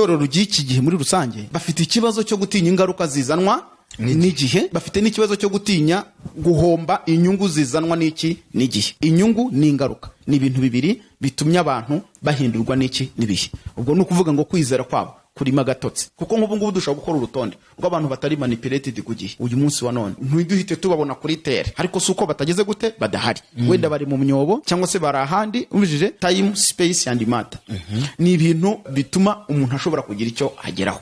itorero ry'iki gihe muri rusange bafite ikibazo cyo gutinya ingaruka zizanwa n'igihe, bafite n'ikibazo cyo gutinya guhomba inyungu zizanwa n'igihe. Inyungu n'ingaruka ni ibintu bibiri bitumye abantu bahindurwa n'ibihe. Ubwo ni ukuvuga ngo kwizera kwabo kurima gatotsi, kuko nk'ubu ngubu dushobora gukora urutonde rw'abantu batari manipulated ku gihe uyu munsi wa none, ntiduhite tubabona kuri tere, ariko si uko batageze gute badahari. Wenda bari mu myobo cyangwa se bari ahandi, umvijije time space and matter. Ni ibintu bituma umuntu ashobora kugira icyo ageraho,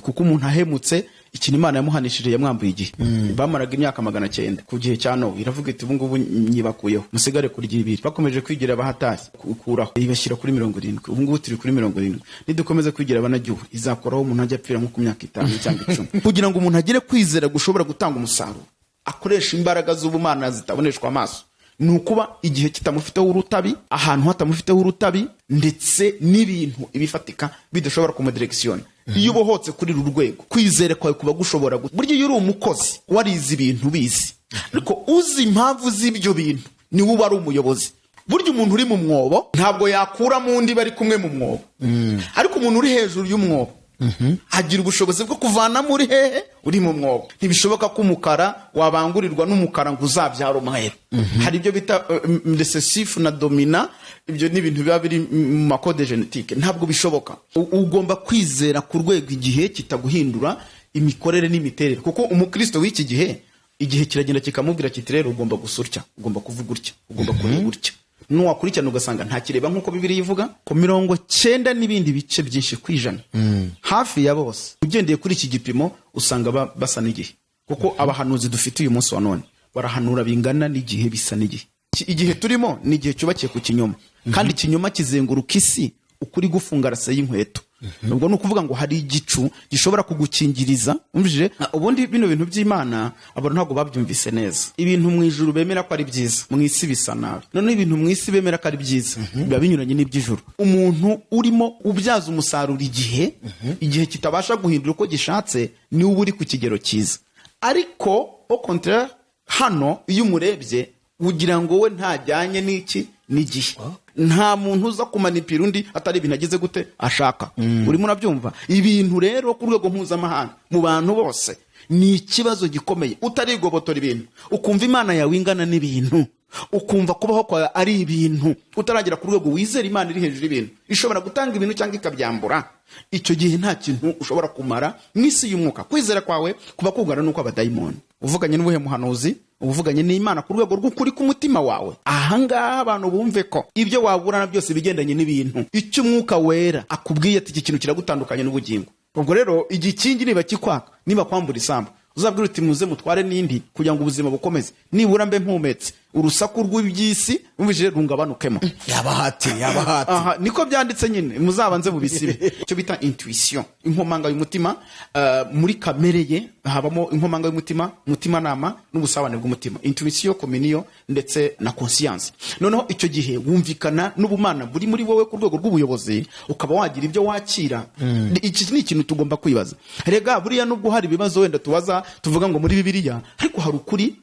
kuko umuntu ahemutse ikintu Imana yamuhanishije yamwambuye igihe. Bamaraga imyaka 900 ku gihe cya Nowa, iravuga iti ubu ngubu nyibakuyeho musigare kurya ibiri. Bakomeje kwigira abahatashye ukuraho ibashyira kuri 70, ubu ngubu turi kuri 70. Nidukomeze kwigira abanagiwe izakoraho umuntu ajya apfira nko ku myaka 5 cyangwa 10. Kugira ngo umuntu agire kwizera gushobora gutanga umusaruro, akoresha imbaraga z'ubumana zitaboneshwa amaso, nukuba igihe kitamufiteho urutabi, ahantu hatamufiteho urutabi, ndetse n'ibintu ibifatika bidashobora kumudirection. Iyo ubohotse kuri rurwego, kwizera kwawe kuba gushobora buryo iyo uri umukozi warize ibintu bizi, ariko uzi impamvu z'ibyo bintu ni uba ari umuyobozi. Buryo umuntu uri mu mwobo ntabwo yakura mu ndi bari kumwe mu mwobo, ariko umuntu uri hejuru y'umwobo agira ubushobozi bwo kuvanamo uri hehe uri mu mwobo. Ntibishoboka ko umukara wabangurirwa n'umukara ngo uzabyara umweru. Hari ibyo bita recessif na domina, ibyo ni ibintu biba biri mu makode genetique, ntabwo bishoboka. Ugomba kwizera ku rwego igihe kitaguhindura imikorere n'imiterere, kuko umukristo w'iki gihe igihe kiragenda kikamubwira kiti rero ugomba gusurya, ugomba kuvuga gutya, ugomba kureba gutya. Nuwakurikirana ugasanga nta kireba nk'uko Bibiliya ivuga ko 90 n'ibindi bice byinshi kwijana hafi ya bose ugendeye kuri iki gipimo usanga basa n'igihe, kuko abahanuzi dufite uyu munsi wa none barahanura bingana n'igihe bisa n'igihe. Igihe turimo ni igihe cyubakiye ku kinyoma, kandi ikinyoma kizenguruka isi ukuri gufungarase y'inkweto. Ubwo ni ukuvuga ngo hari igicu gishobora kugukingiriza. Umvije ubundi bino bintu by'Imana abantu ntabwo babyumvise neza. Ibintu mw'Ijuru bemera ko ari byiza, mw'isi bisa nabi. None ibintu mw'isi bemera ko ari byiza biba binyuranye n'iby'Ijuru. Umuntu urimo ubyaza umusaruro igihe kitabasha guhindura uko gishatse, ni uba uri ku kigero cyiza. Ariko au contraire hano iyo umurebye ugira ngo we ntajyanye n'igihe. Nta muntu uza kumanipira undi atari ibintu agize gute ashaka. Urimo urabyumva? Ibintu rero ku rwego mpuzamahanga mu bantu bose ni ikibazo gikomeye. Utarigobotora ibintu ukumva Imana yawe ingana n'ibintu, ukumva kubaho kwawe ari ibintu, utaragira ku rwego wizera Imana iri hejuru y'ibintu, ishobora gutanga ibintu cyangwa ikabyambura. Icyo gihe nta kintu ushobora kumara mw'isi y'umwuka. Kwizera kwawe kuba kugana nuko abadayimoni. Uvuganye n'ubuhe muhanuzi, uvuganye n'Imana ku rwego rw'ukuri k'umutima wawe. Ahangaha abantu bumve ko ibyo waburana byose bigendanye n'ibintu icyo umwuka wera akubwiye ati iki kintu kiragutandukanye n'ubugingo. Ubwo rero igikingi niba kikwaka, niba kwambura isambu, uzabwira uti muze mutware n'indi kugira ngo ubuzima bukomeze, nibura mbe mpumetse urusaku rw'ibyisi umvije rungabanukemo. Yabahati niko byanditse nyine, muzabanze mu bisibe. Cyo bita intuition, inkomanga y'umutima. Muri kamere ye habamo inkomanga y'umutima, mutima nama n'ubusabane bw'umutima, intuition, communion ndetse na conscience. Noneho icyo gihe wumvikana n'ubumana buri muri wowe ku rwego rw'ubuyobozi, ukaba wagira ibyo wakira. Iki ni ikintu tugomba kwibaza. Rega buriya nubwo hari ibibazo wenda tuvuga ngo muri Bibiliya, ariko hari ukuri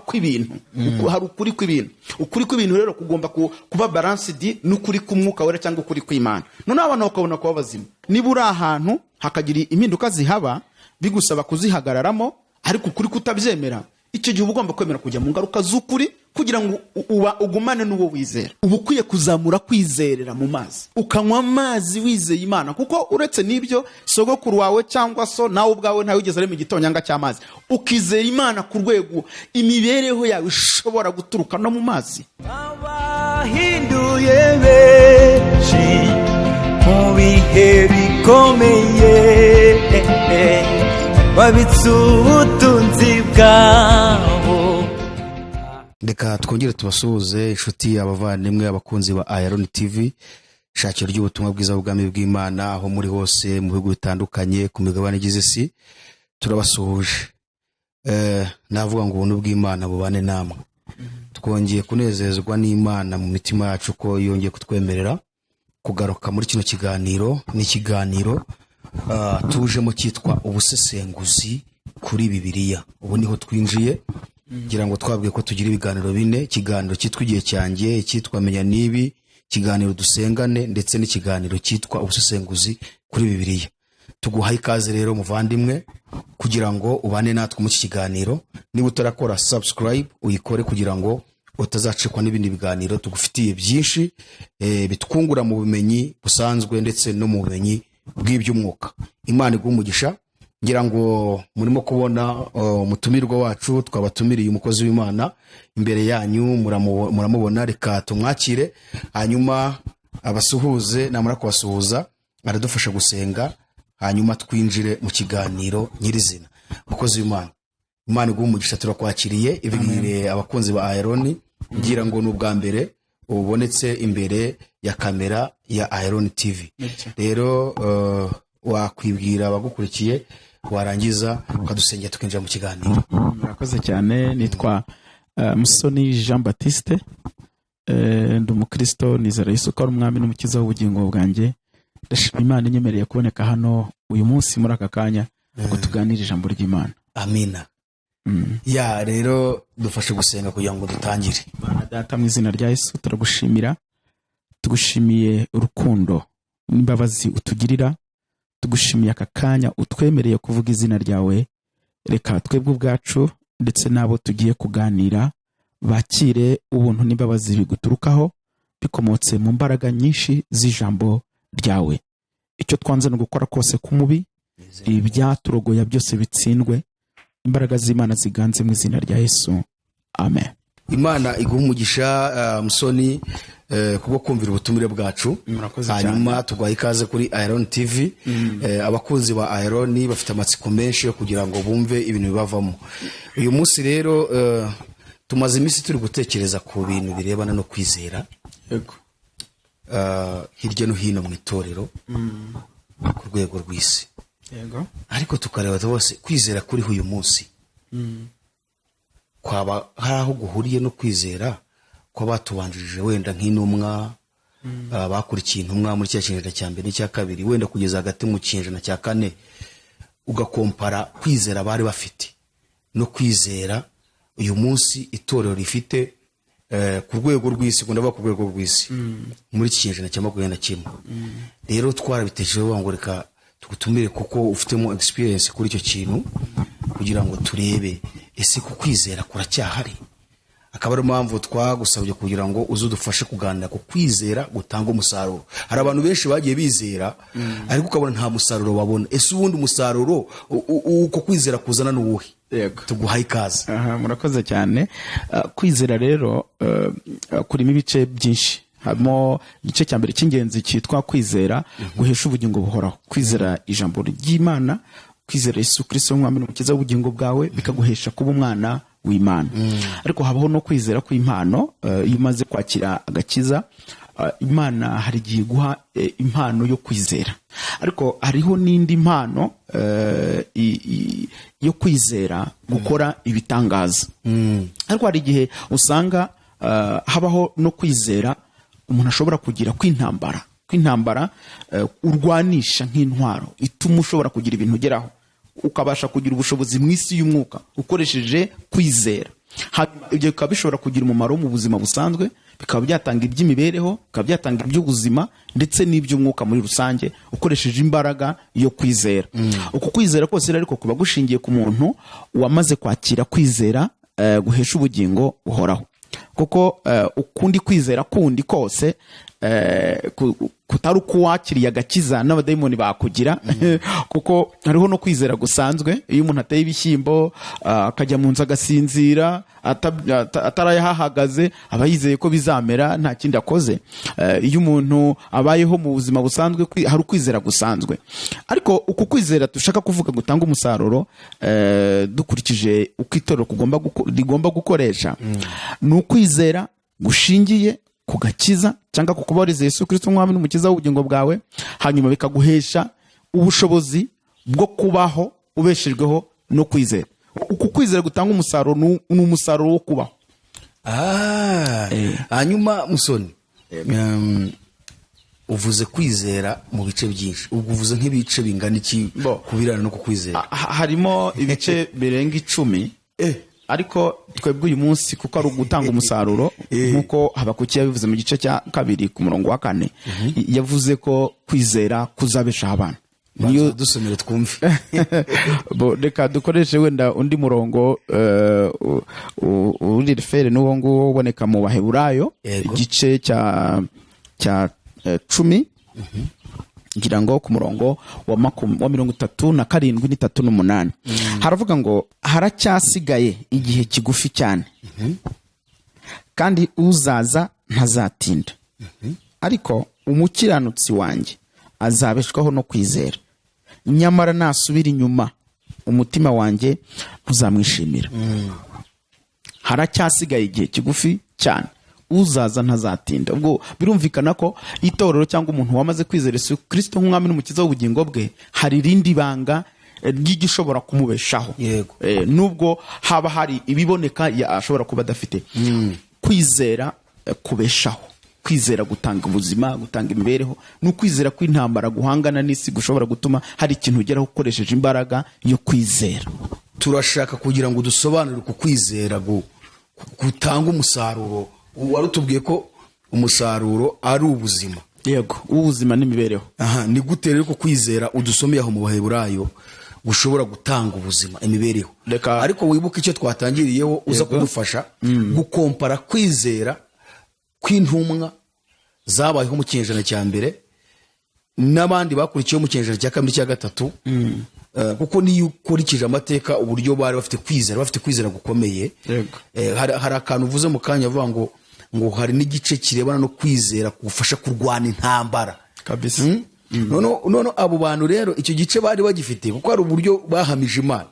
kw'ibintu. Hari ukuri kw'ibintu rero kugomba kuba balanced n'ukuri k'umwuka wera cyangwa ukuri kw'Imana. None abantu bakabona kuba bazima. Niba uri ahantu hakagira impinduka zihaba bigusaba kuzihagararamo, ariko ukuri kutabyemera, icyo gihe ugomba kwemera kujya mu ngaruka z'ukuri kugira ngo ugumane n'uwo wizera. Uba ukwiye kuzamura kwizerera mu mazi, ukanywa amazi wizeye Imana, kuko uretse n'ibyo sogokuru wawe cyangwa so nawe ubwawe ntawe ugeze ari mu gitonyanga cy'amazi. Ukizera Imana ku rwego imibereho yawe ishobora guturuka no mu mazi. Abahinduye benshi mu bihe bikomeye, babitse ubutunzi bwabo. Reka twongere tubasuhuze inshuti, abavandimwe, abakunzi ba AYALONI TV, shakiro ry'ubutumwa bwiza bw'ubwami bw'Imana aho muri hose mu bihugu bitandukanye ku migabane igize isi. Turabasuhuje. Navuga ngo ubuntu bw'Imana bubane namwe. Twongeye kunezezwa n'Imana mu mitima yacu ko yongeye kutwemerera kugaruka muri kino kiganiro. Ni ikiganiro tujemo cyitwa ubusesenguzi kuri Bibiliya. Ubu niho twinjiye, ngira ngo twabwiye ko tugira ibiganiro 4. Ikiganiro cyitwa igihe cyanjye, cyitwa menya nibi, ikiganiro dusengane ndetse n'ikiganiro cyitwa ubusesenguzi kuri Bibiliya. Tuguhaye ikaze rero muvandimwe kugira ngo ubane natwe mu kiganiro. Niba utarakora subscribe uyikore kugira ngo utazacikwa n'ibindi biganiro tugufitiye byinshi bitwungura mu bumenyi busanzwe ndetse no mu bumenyi bw'iby'umwuka. Imana igumugisha. Ngira ngo murimo kubona umutumirwa wacu twabatumiriye umukozi w'Imana imbere yanyu, muramubona. Reka tumwakire hanyuma abasuhuze, namara kubasuhuza aradufasha gusenga, hanyuma twinjire mu kiganiro nyirizina. Umukozi w'Imana, Imana igumugisha, turakwakiriye. Ibigire abakunzi ba AYALONI, ngira ngo n'ubwa mbere ubonetse imbere ya kamera ya AYALONI TV. Rero wakwibwira abagukurikiye, warangiza ukadusengera tukinjira mu kiganiro. Murakoze cyane. Nitwa Musoni Jean Baptiste, ndi umukristo, nizera Yesu ko ari umwami n'umukiza w'ubugingo bwanjye. Ndashima Imana inyemereye kuboneka hano uyu munsi muri aka kanya ngo tuganire ijambo ry'Imana. Amina. Ya rero dufashe gusenga kugira ngo dutangire. Bana data, mu izina rya Yesu turagushimira, tugushimiye urukundo n'imbabazi utugirira, tugushimiye aka kanya utwemereye kuvuga izina ryawe. Reka twebwe ubwacu ndetse nabo tugiye kuganira bakire ubuntu n'imbabazi biguturukaho bikomotse mu mbaraga nyinshi z'ijambo ryawe. Icyo twanze no gukora kose k'umubi, ibyaturogoya byose bitsindwe, imbaraga z'Imana ziganze mu izina rya Yesu. Amen. Imana igumugisha Musoni kubwo kumvira ubutumire bwacu. Hanyuma tugwaye ikaze kuri AYALONI TV. Abakunzi ba AYALONI bafite amatsiko menshi yo kugira ngo bumve ibintu bibavamo. Uyu munsi rero tumaze iminsi turi gutekereza ku bintu birebana no kwizera. Yego. Hirya no hino mu itorero ku rwego rw'isi. Yego. Ariko tukareba bose kwizera kuri uyu munsi. Kwaba hari aho guhuriye no kwizera ko batubanjirije, wenda nk'intumwa bakurikiye intumwa muri cya kinyejana cya mbere n'icya kabiri, wenda kugeza hagati mu kinyejana cya kane, ugakompara kwizera bari bafite no kwizera uyu munsi itorero rifite ku rwego rw'isi. Ndavuga ku rwego rw'isi muri iki kinyejana cya 21. Rero twarabitekerejeho ngo reka tugutumire kuko ufitemo experience kuri icyo kintu kugira ngo turebe ese ku kwizera kuracyahari. Akaba ari mpamvu twagusabye kugira ngo uzudufashe kuganira ku kwizera gutanga umusaruro. Hari abantu benshi bagiye bizera ariko ukabona nta musaruro babona. Ese ubundi umusaruro uko kwizera kuzana n'uwuhe? Tuguhaye ikaze. Murakoze cyane. Kwizera rero kurimo ibice byinshi. Harimo igice cya mbere cy'ingenzi cyitwa kwizera guhesha ubugingo buhoraho. Kwizera ijambo ry'Imana, kwizera Yesu Kristo umwami n'umukiza w'ubugingo bwawe, bikaguhesha kuba umwana w'Imana. Ariko habaho no kwizera kw'impano. Iyo umaze kwakira agakiza, Imana hari igihe guha impano yo kwizera. Ariko hariho n'indi mpano yo kwizera gukora ibitangaza. Ariko hari igihe usanga habaho no kwizera umuntu ashobora kugira kw'intambara urwanisha nk'intwaro ituma ushobora kugira ibintu ugeraho, ukabasha kugira ubushobozi mu isi y'umwuka ukoresheje kwizera. Ibyo bikaba bishobora kugira umumaro mu buzima busanzwe, bikaba byatanga iby'imibereho, bikaba byatanga iby'ubuzima ndetse n'iby'umwuka muri rusange ukoresheje imbaraga yo kwizera. Uku kwizera kose rero ariko kuba gushingiye ku muntu wamaze kwakira kwizera guhesha ubugingo buhoraho. Kuko ukundi kwizera kundi kose kutari uko wakiriye agakiza n'abadayimoni bakugira. Kuko hariho no kwizera gusanzwe. Iyo umuntu ateye ibishyimbo akajya mu nzu agasinzira atarayahagaze, aba yizeye ko bizamera nta kindi akoze. Iyo umuntu abayeho mu buzima busanzwe hari ukwizera gusanzwe. Ariko uku kwizera dushaka kuvuga gutanga umusaruro dukurikije uko itorero rigomba gukoresha, ni ukwizera gushingiye ku gakiza cyangwa ku kubariza Yesu Kristo umwami n'umukiza w'ubugingo bwawe, hanyuma bikaguhesha ubushobozi bwo kubaho ubeshejweho no kwizera. Uku kwizera gutanga umusaruro ni umusaruro wo kubaho. Hanyuma Musoni, uvuze kwizera mu bice byinshi, uvuze nk'ibice bingana iki kubirana no kukwizera? Harimo ibice birenga 10. ariko twebwe uyu munsi kuko ari ugutanga umusaruro nk'uko Habakuki yabivuze mu gice cya 2 ku murongo wa 4 yavuze ko kwizera kuzabeshaho abantu. niyo dusomere twumve. Reka dukoreshe wenda undi murongo uri refere n'uwo nguwo uboneka mu Baheburayo igice cya 10 ngira ngo ku murongo wa 37 n'38 haravuga ngo haracyasigaye igihe kigufi cyane kandi uzaza ntazatinda ariko umukiranutsi wanjye azabeshwaho no kwizera nyamara nasubira inyuma umutima wanjye ntuzamwishimira. Haracyasigaye igihe kigufi cyane uzaza ntazatinda. Ubwo birumvikana ko itorero cyangwa umuntu wamaze kwizera Yesu Kristo nk'umwami n'umukiza w'ubugingo bwe hari rindi banga ry'igishobora kumubeshaho, nubwo haba hari ibiboneka ashobora kuba adafite. Kwizera kubeshaho, kwizera gutanga ubuzima, gutanga imibereho, n'ukwizera kw'intambara guhangana n'isi gushobora gutuma hari ikintu ugeraho ukoresheje imbaraga yo kwizera. Turashaka kugira ngo dusobanure ku kwizera gutanga umusaruro. Warutubwiye ko umusaruro ari ubuzima. Yego, ubuzima n'imibereho. Ni gute rero ko kwizera udusomeye aho mu Baheburayo gushobora gutanga ubuzima, imibereho? Ariko wibuka icyo twatangiriyeho uza kudufasha gukompara kwizera kw'intumwa zabayeho mu kinyejana cya mbere n'abandi bakurikiyeho mu kinyejana cya 2 cya 3, kuko niyo ukurikije amateka uburyo bari bafite kwizera gukomeye. Hari akantu uvuze mu kanya avuga ngo hari n'igice kirebana no kwizera kugufasha kurwana intambara kabisa. None abo bantu rero icyo gice bari bagifite kuko hari uburyo bahamije Imana.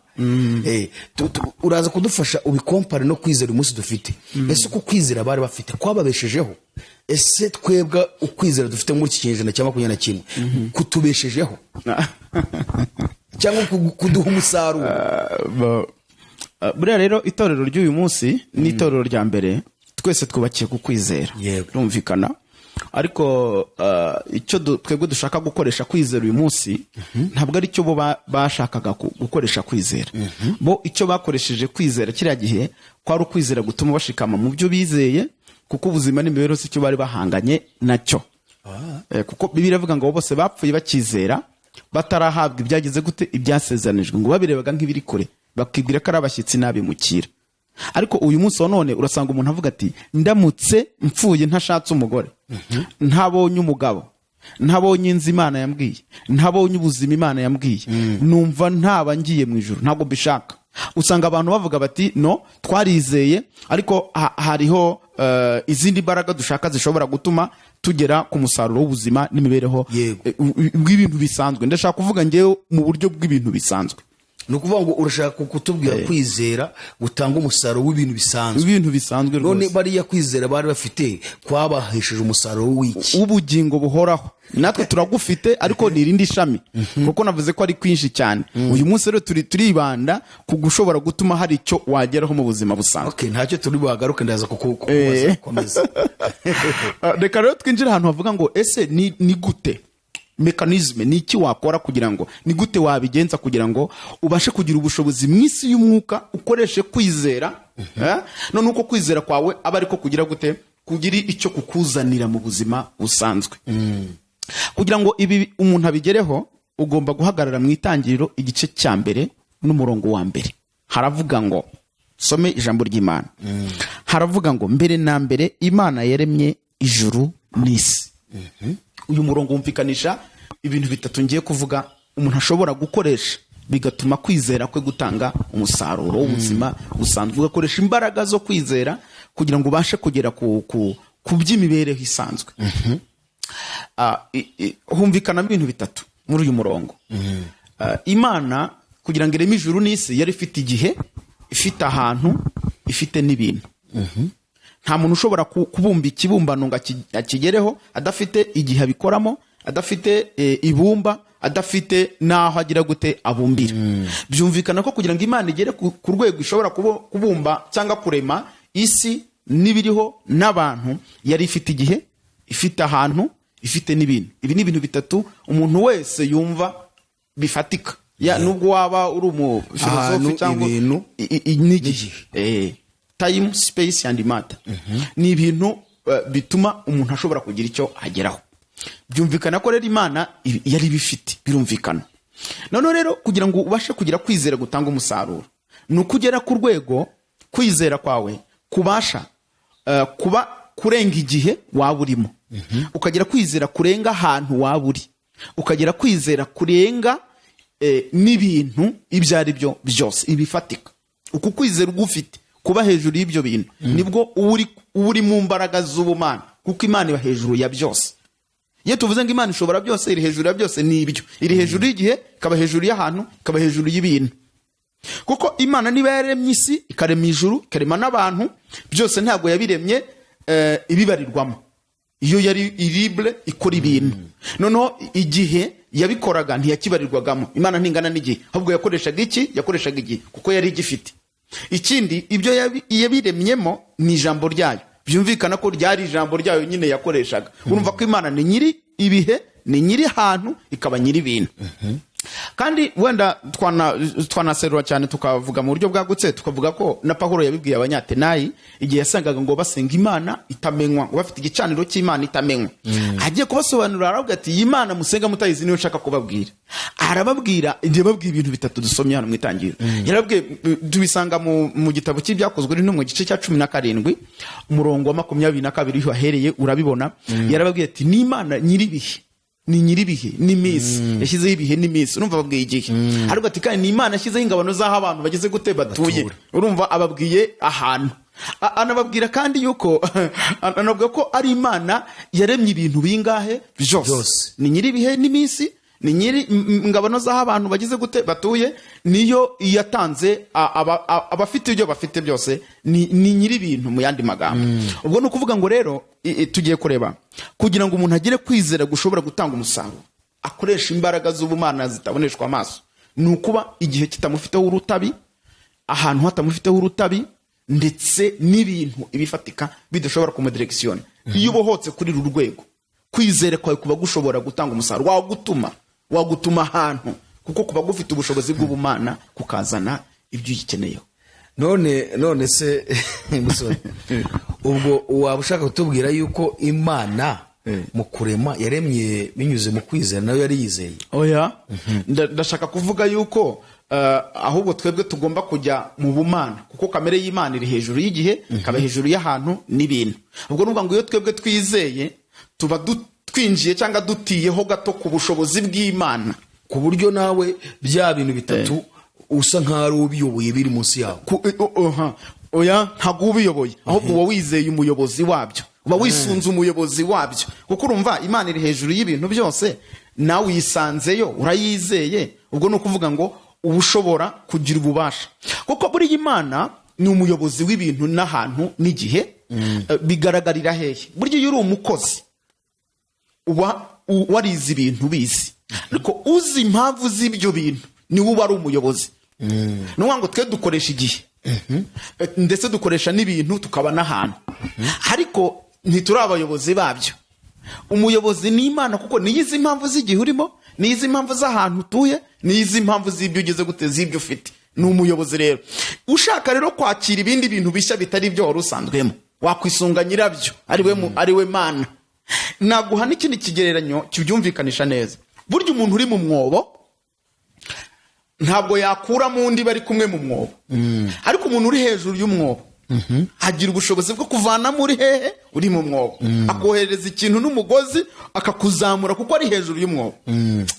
Uraza kudufasha ubikompare no kwizera umunsi dufite. Ese uko kwizera bari bafite kwababeshejeho? Ese twebwe ukwizera dufite muri iki kinyejana cya 21 kutubeshejeho cyangwa kuduha umusaruro? Buriya rero itorero ry'uyu munsi n'itorero rya mbere twese twubakiye ku kwizera, rumvikana. Ariko icyo twebwe dushaka gukoresha kwizera uyu munsi ntabwo ari cyo bo bashakaga gukoresha kwizera. Bo icyo bakoresheje kwizera kiriya gihe kwari ukwizera gutuma bashikama mu byo bizeye, kuko ubuzima n'imibereho si cyo bari bahanganye nacyo. Kuko Bibiliya ivuga ngo bose bapfuye bakizera batarahabwa ibyagize gute ibyasezanijwe, ngo babirebaga nk'ibiri kure bakibwira ko ari abashyitsi n'abimukira. Ariko uyu munsi wa none urasanga umuntu avuga ati ndamutse mpfuye ntashatse umugore, ntabonye umugabo, ntabonye inzu Imana yambwiye, ntabonye ubuzima Imana yambwiye, numva ntaba ngiye mu ijuru, ntabwo mbishaka. Usanga abantu bavuga bati no, twarizeye ariko hariho izindi mbaraga dushaka zishobora gutuma tugera ku musaruro w'ubuzima n'imibereho bw'ibintu bisanzwe. Ndashaka kuvuga ngewe mu buryo bw'ibintu bisanzwe. Nukuvuga ngo urashaka kutubwira kwizera gutanga umusaruro w'ibintu bisanzwe. Ibintu bisanzwe rwose. None bariya kwizera bari bafite kwabahesheje umusaruro w'iki? Ubugingo buhoraho. Natwe turagufite ariko ni irindi shami, kuko navuze ko ari kwinshi cyane. Uyu munsi rero turibanda ku gushobora gutuma hari icyo wageraho mu buzima busanzwe. Ntacyo turi bagaruke ndaza kukomeza. Reka rero twinjira ahantu havuga ngo ese ni gute mekanizme, ni iki wakora kugira ngo, ni gute wabigenza kugira ngo ubashe kugira ubushobozi mu isi y'umwuka ukoreshe kwizera. None uko kwizera kwawe aba ariko kugira gute, kugira icyo kukuzanira mu buzima busanzwe. Kugira ngo ibi umuntu abigereho ugomba guhagarara mu Itangiriro igice cya 1 n'umurongo wa 1. Haravuga ngo, some ijambo ry'Imana. Haravuga ngo mbere na mbere Imana yaremye ijuru n'isi. Uyu murongo wumvikanisha ibintu bitatu ngiye kuvuga umuntu ashobora gukoresha bigatuma kwizera kwe gutanga umusaruro w'ubuzima busanzwe. Ugakoresha imbaraga zo kwizera kugira ngo ubashe kugera ku by'imibereho isanzwe. Humvikana ibintu bitatu muri uyu murongo. Imana kugira ngo ireme ijuru n'isi yari ifite igihe, ifite ahantu, ifite n'ibintu. Nta muntu ushobora kubumba ikibumbano ngo akigereho adafite igihe abikoramo, adafite ibumba, adafite n'aho agira gute abumbira. Byumvikana ko kugira ngo Imana igere ku rwego ishobora kubumba cyangwa kurema isi n'ibiriho n'abantu, yari ifite igihe, ifite ahantu, ifite n'ibintu. Ibi ni ibintu bitatu umuntu wese yumva bifatika ya nubwo waba uri umu filosofi cyangwa n'igihe time space and matter ni ibintu bituma umuntu ashobora kugira icyo ageraho. Byumvikana ko rero Imana yari bifite, birumvikana. None rero kugira ngo ubashe kugira kwizera gutanga umusaruro, nukugera ku rwego kwizera kwawe kubasha kuba kurenga igihe waba urimo, ukagira kwizera kurenga ahantu waba uri, ukagira kwizera kurenga n'ibintu ibyo ari byo byose ibifatika. Uku kwizera ugufite kuba hejuru y'ibyo bintu nibwo uri mu mbaraga z'ubumana, kuko Imana iba hejuru ya byose. Iyo tuvuze ngo Imana ishobora byose, iri hejuru ya byose, ni ibyo. Iri hejuru y'igihe, ikaba hejuru y'ahantu, ikaba hejuru y'ibintu. Kuko Imana niba yaremye isi, ikarema ijuru, ikarema n'abantu, byose ntabwo yabiremye ibibarirwamo. Iyo yari libre ikora ibintu. Noneho igihe yabikoraga ntiyakibarirwagamo. Imana ntingana n'igihe, ahubwo yakoreshaga iki? Yakoreshaga igihe kuko yari igifite. Ikindi ibyo yabiremyemo ni ijambo ryayo. Byumvikana ko ryari ijambo ryayo nyine yakoreshaga. Urumva ko Imana ni nyiri ibihe, ni nyiri ahantu, ikaba nyiri ibintu. Kandi wenda twanaserura cyane tukavuga mu buryo bwagutse, tukavuga ko na Pawulo yabibwiye abanyatenayi igihe yasangaga ngo basenga Imana itamenywa, ngo bafite igicaniro cy'Imana itamenywa. Agiye kubasobanurira aravuga ati iyi Mana musenga mutayizi niyo nshaka kubabwira. Arababwira, igihe babwiye ibintu bitatu dusomye hano mu itangiriro. Yarabwiye tubisanga mu gitabo cy'ibyakozwe no mu gice cya 17 umurongo wa 22 wahereye urabibona. Yarababwiye ati ni Imana nyiribihe, ni nyiribihe n'imisi, yashyizeho ibihe n'imisi. Urumva ababwiye igihe. Ariko ati kandi ni Imana yashyizeho ingabano z'aho abantu bageze gute batuye. Urumva ababwiye ahantu. Anababwira kandi yuko anavuga ko ari Imana yaremye ibintu bingahe byose. Ni nyiribihe n'imisi, ni nyiri ingabano z'aho abantu bageze gute batuye, niyo yatanze abafite ibyo bafite byose, ni nyiri ibintu mu yandi magambo. Ubwo no kuvuga ngo rero tugiye kureba kugira ngo umuntu agire kwizera gushobora gutanga umusaruro, akoresha imbaraga z'ubumana zitaboneshwa amaso, nukuba igihe kitamufiteho urutabi, ahantu hatamufiteho urutabi, ndetse n'ibintu ibifatika bidashobora kumudirekisiona. Iyo ubohotse kuri uru rwego, kwizera kwawe kuba gushobora gutanga umusaruro, wagutuma ahantu, kuko kuba gufite ubushobozi bw'ubumana kukazana ibyo ukeneyeho. None se ubwo waba ushaka kutubwira yuko Imana mu kurema yaremye binyuze mu kwizera, nayo yari yizeye? Oya, ndashaka kuvuga yuko ahubwo twebwe tugomba kujya mu bumana, kuko kamere y'Imana iri hejuru y'igihe, ikaba hejuru y'ahantu n'ibintu. Ubwo nuvuga ngo iyo twebwe twizeye tuba twinjiye cyangwa dutiyeho gato ku bushobozi bw'Imana, ku buryo nawe bya bintu bitatu usa nk'ari ubiyoboye biri munsi yawe. Oya, ntabwo ubiyoboye, ahubwo uba wizeye umuyobozi wabyo, uba wisunze umuyobozi wabyo. Kuko urumva Imana iri hejuru y'ibintu byose, nawe uyisanzeyo, urayizeye. Ubwo ni ukuvuga ngo uba ushobora kugira ububasha, kuko buri Imana ni umuyobozi w'ibintu n'ahantu n'igihe. Bigaragarira hehe? Burya iyo uri umukozi uba warize ibintu bizi, ariko uzi impamvu z'ibyo bintu niwe uba ari umuyobozi. Nuvuga ngo twe dukoresha igihe, ndetse dukoresha n'ibintu, tukaba n'ahantu, ariko ntituri abayobozi babyo. Umuyobozi ni Imana, kuko niyizi impamvu z'igihe urimo, niyizi impamvu z'ahantu utuye, niyizi impamvu z'ibyo ugeze gute, z'ibyo ufite. Ni umuyobozi rero. Ushaka rero kwakira ibindi bintu bishya bitari byo wari usanzwemo, wakwisunga nyirabyo, ari we Mana. Naguha n'ikindi kigereranyo kibyumvikanisha neza. Burya umuntu uri mu mwobo ntabwo yakura mu ndi bari kumwe mu mwobo, ariko umuntu uri hejuru y'umwobo agira ubushobozi bwo kuvanamo uri hehe, uri mu mwobo, akohereza ikintu n'umugozi akakuzamura, kuko ari hejuru y'umwobo.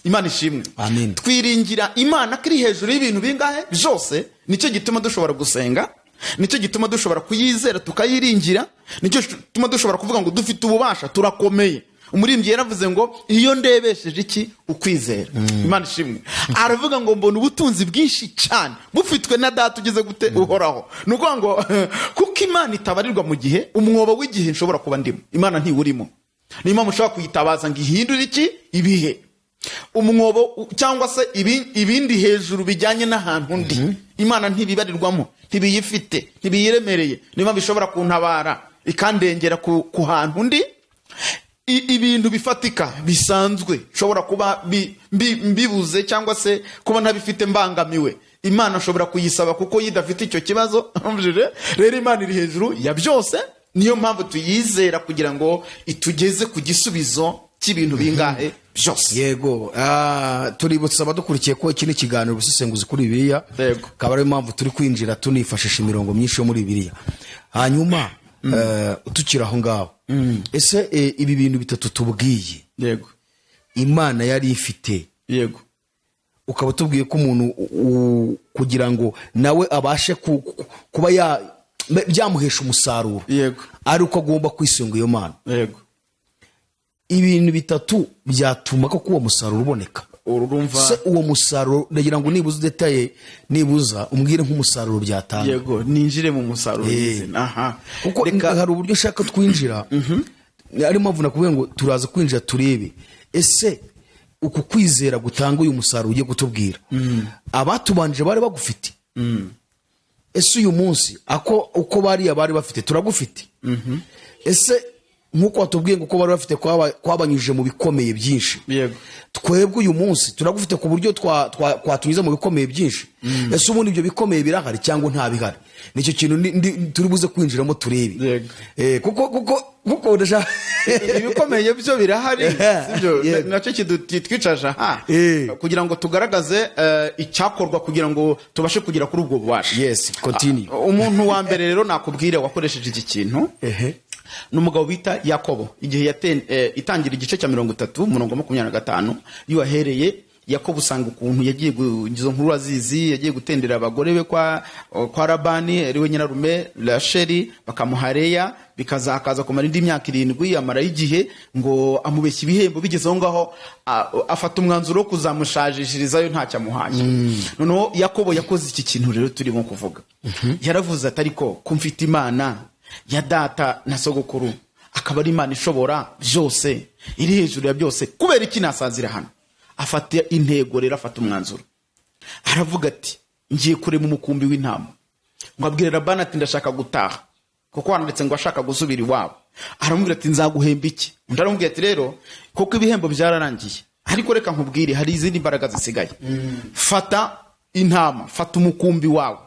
Imana ishimwe. Amen. Twiringira Imana kiri hejuru y'ibintu bingahe byose. Nicyo gituma dushobora gusenga, nicyo gituma dushobora kuyizera tukayiringira, nicyo gituma dushobora kuvuga ngo dufite ububasha, turakomeye. Umurimbyi yaravuze ngo iyo ndebesheje iki? Ukwizera. Imana ishimwe. Aravuga ngo mbona ubutunzi bwinshi cyane bufitwe na Data ugeze gute uhoraho. Nuko ngo kuko Imana itabarirwa mu gihe, umwobo w'igihe nshobora kuba ndimo, Imana ntiwurimo. Niyo mpamvu ushobora kuyitabaza ngo ihindure iki? Ibihe. Umwobo cyangwa se ibindi hejuru bijyanye n'ahantu ndi, Imana ntibibarirwamo, ntibiyifite, ntibiyiremereye. Niyo mpamvu ishobora kuntabara ikandengera ku hantu ndi, ibintu bifatika bisanzwe shobora kuba mbibuze cyangwa se kuba ntabifite mbangamiwe, Imana ashobora kuyisaba kuko yidafite icyo kibazo. Rero Imana iri hejuru ya byose, niyo mpamvu tuyizera kugira ngo itugeze ku gisubizo cy'ibintu bingahe byose. Yego, tuributsa abadukurikiye ko iki ni ikiganiro ubusesenguzi kuri Bibiliya, akaba ariyo mpamvu turi kwinjira tunifashisha imirongo myinshi yo muri Bibiliya. Hanyuma tukiri aho ngaho, ese ibi bintu bitatu tubwiye, yego, Imana yari ifite, yego, ukaba tubwiye ko umuntu kugira ngo nawe abashe kuba byamuhesha umusaruro, yego, ari uko agomba kwisunga iyo Mana. Yego, ibintu bitatu byatuma ko uwo musaruro uboneka. Urumva se uwo musaruro ndagira ngo nibuze detaye, nibuza umbwire nk'umusaruro byatanga. Yego, ninjire mu musaruro y'izina. Aha, kuko hari uburyo ushaka twinjira, ari mpamvu nakubwiye ngo turaza kwinjira turebe ese uku kwizera gutanga uyu musaruro ugiye kutubwira, abatubanje bari bagufite, ese uyu munsi uko bari bafite turagufite, ese nkuko watubwiye ngo uko bari bafite kwabanyujije mu bikomeye byinshi, yego, twebwe uyu munsi turagufite ku buryo twatunyuza mu bikomeye byinshi. Ese ubundi ibyo bikomeye birahari cyangwa nta bihari? Nicyo kintu turi buze kwinjiramo turebe. Kuko udashaka ibikomeye byo birahari, sibyo? Nacyo kitwicaje aha kugira ngo tugaragaze icyakorwa kugira ngo tubashe kugera kuri ubwo bubasha. Yes, continue. Umuntu wa mbere rero nakubwire wakoresheje iki kintu n'umugabo bita Yakobo, igihe itangira igice cya 30 umurongo 25, iyo ahereye Yakobo usanga ukuntu yagiye izo nkuru azizi, yagiye gutendera abagore be kwa Labani ariwe nyirarume Rasheli, bakamuhareya bikazakaza kumara indi myaka 7, amara igihe ngo amubeshya ibihembo, bigezeho ngaho afata umwanzuro wo kuzamushajishirizayo ntacyo amuhaye. Noneho Yakobo yakoze iki kintu rero turimo kuvuga. Yaravuze ati ariko kumfite Imana ya data na sogokuru, akaba ari Imana ishobora byose, iri hejuru ya byose, kubera iki nasazira hano? Afata intego rero, afata umwanzuro, aravuga ati ngiye kurema umukumbi w'intama, ngo abwire Labani ati ndashaka gutaha, kuko wanditse ngo ashaka gusubira iwabo. Aramubwira ati nzaguhemba iki? Undi aramubwira ati rero kuko ibihembo byararangiye, ariko reka nkubwire hari izindi mbaraga zisigaye. Fata intama, fata umukumbi wawe,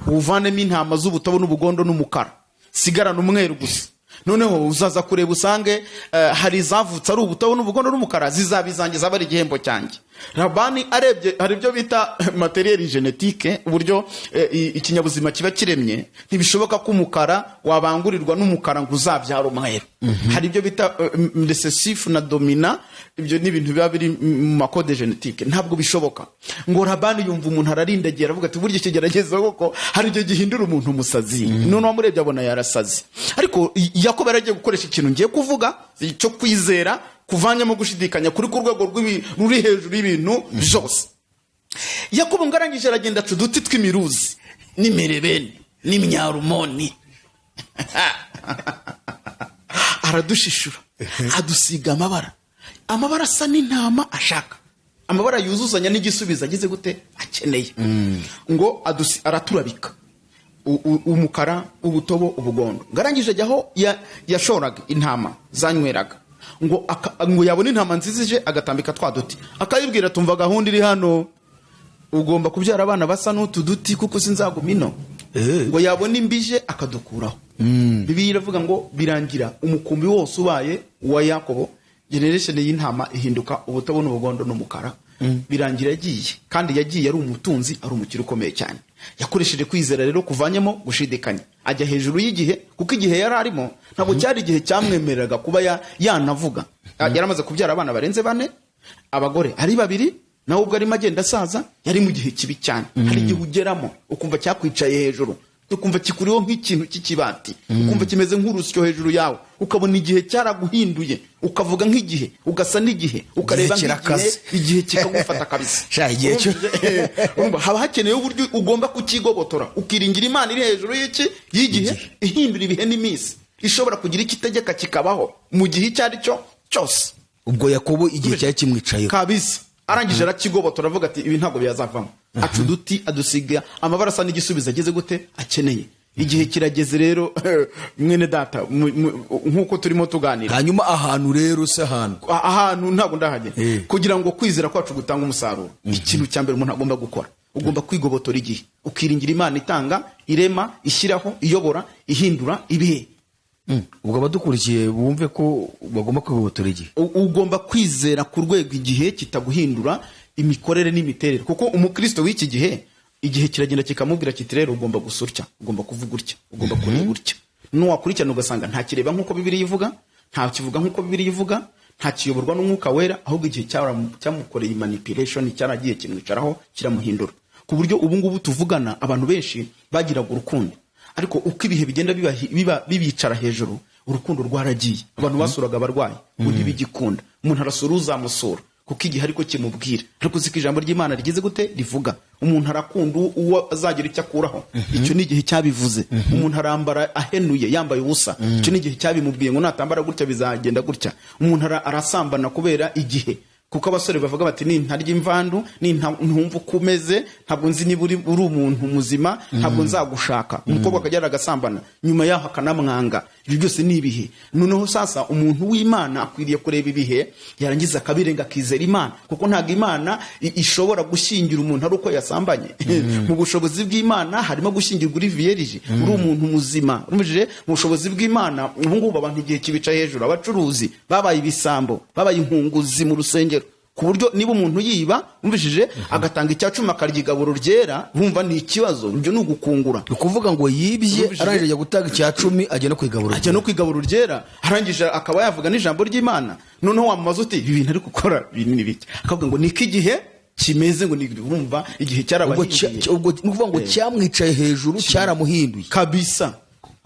uvanemo intama z'ubutobo n'ubugondo n'umukara, sigarana umweru gusa. Noneho uzaza kureba usange hari izavutse ari ubutobo n'ubugondo n'umukara, zizabizangiza bari igihembo cyanjye. Labani arebye, hari ibyo bita materiel genetique, uburyo ikinyabuzima kiba kiremye, ntibishoboka ko umukara wabangurirwa n'umukara ngo uzabyara umweru. Hari ibyo bita recessif na domina, ibyo ni ibintu biba biri mu makode genetique, ntabwo bishoboka. Ngo Labani yumva umuntu ararindagiye, aravuga ati buryo kigerageza koko hari igihe gihindura umuntu umusazi. None wamurebye abona yarasazi. Ariko Yakobo yaragiye gukoresha ikintu ngiye kuvuga cyo kwizera kuvanyamo gushidikanya kuri ku rwego ruri hejuru y'ibintu byose. Yakobo ngarangije aragenda aca uduti tw'imiruzi n'imirebeni n'imyarumoni, aradushishura, adusiga amabara asa n'intama ashaka, amabara yuzuzanya n'igisubizo agize gute akeneye. Ngo araturabika umukara, ubutobo, ubugondo. Ngarangije ajyaho yashoraga intama zanyweraga, ngo yabona intama nzizije agatambika twa duti, akayibwira tumva gahunda iri hano, ugomba kubyara abana basa n'utu duti kuko sinzaguma ino. Ngo yabona imbije akadukuraho. Bibiliya iravuga ngo birangira umukumbi wose ubaye wa Yakobo, generation y'intama ihinduka ubutobo n'ubugondo n'umukara. Birangira yagiye, kandi yagiye ari umutunzi, ari umukire ukomeye cyane. Yakoresheje kwizera rero kuvanyemo gushidikanya, ajya hejuru y'igihe, kuko igihe yari arimo ntabwo cyari igihe cyamwemereraga kuba yanavuga. Yaramaze kubyara abana barenze 4, abagore ari 2, nawe ubwo arimo agenda asaza, yari mu gihe kibi cyane. Hari igihe ugeramo ukumva cyakwicaye hejuru, ukumva kikuriho nk'ikintu cy'ikibati, ukumva kimeze nk'urusyo hejuru yawe, ukabona igihe cyaraguhinduye, ukavuga nk'igihe, ugasa n'igihe, ukareba nk'igihe, igihe kikagufata kabisa. Haba hakeneye uburyo ugomba kukigobotora, ukiringira Imana iri hejuru y'igihe, ihindura ibihe n'iminsi, ishobora kugira ikitegeka kikabaho mu gihe icyo ari cyo cyose. Ubwo Yakobo igihe cyari kimwicaye kabisa, arangije arakigobotora, avuga ati ibi ntabwo byazavamo. Aca uduti adusiga amabara asa n'igisubizo ageze gute akeneye. igihe kirageze rero mwene data nkuko turimo tuganira. hanyuma ahantu rero se ahantu ntabwo ndahagera kugira ngo kwizera kwacu gutanga umusaruro. Ikintu cya mbere umuntu agomba gukora, ugomba kwigobotora igihe, ukiringira Imana itanga, irema, ishyiraho, iyobora, ihindura ibihe. ubwo abadukurikiye bumve ko bagomba kwigobotora igihe. Ugomba kwizera ku rwego igihe kitaguhindura imikorere n'imiterere, kuko umukristo w'iki gihe igihe kiragenda kikamubwira kiti rero ugomba gusurya, ugomba kuvuga utya, ugomba kureba gutya. Nuwakurikirana ugasanga nta kireba nk'uko Bibiliya ivuga, nta kivuga nk'uko Bibiliya ivuga, nta kiyoborwa n'umwuka wera, ahubwo igihe cyamukoreye manipulation, cyaragiye kimwicaraho kiramuhindura. Ku buryo ubu ngubu tuvugana abantu benshi bagiraga urukundo, ariko uko ibihe bigenda bibicara hejuru, urukundo rwaragiye. Abantu basuraga abarwayi undi bigikunda, umuntu arasura uzamusura kuko igihe ariko kimubwira. Ariko ziko ijambo ry'Imana rigeze gute rivuga umuntu arakunda uwo azagira icyo akuraho, icyo ni igihe cyabivuze. Umuntu arambara ahenuye yambaye ubusa, icyo ni igihe cyabimubwiye ngo natambara gutya bizagenda gutya. Umuntu arasambana kubera igihe, kuko abasore bavuga bati nintarya imvandu, ntumva uko umeze, ntabwo nzi niba uri umuntu muzima, ntabwo nzagushaka. Umukobwa akajya agasambana, nyuma yaho akanamwanga. Ibyo byose ni ibihe. Noneho sasa umuntu w'Imana akwiriye kureba ibihe, yarangiza akabirenga akizera Imana, kuko ntabwo Imana ishobora gushyingira umuntu ari uko yasambanye. Mu bushobozi bw'Imana harimo gushyingirwa uri vierge, uri umuntu muzima. Urumvije, mu bushobozi bw'Imana ubu ngubu abantu igihe kibica hejuru, abacuruzi babaye ibisambo, babaye inkunguzi mu rusengero, ku buryo niba umuntu yiba umvishije agatanga icya10 akarya igaburo ryera, bumva ni ikibazo. Ibyo ni ugukungura. Ukuvuga ngo yibye arangije gutanga icya10 ajya no kwigaburo ryera, arangije akaba yavuga n'ijambo ry'Imana. Noneho wamaze uti ibi bintu ari gukora binini bike, akavuga ngo niki gihe kimeze, ngo urumva igihe cyarabahinduye. Ubwo nukuvuga ngo cyamwicaye hejuru, cyaramuhinduye kabisa.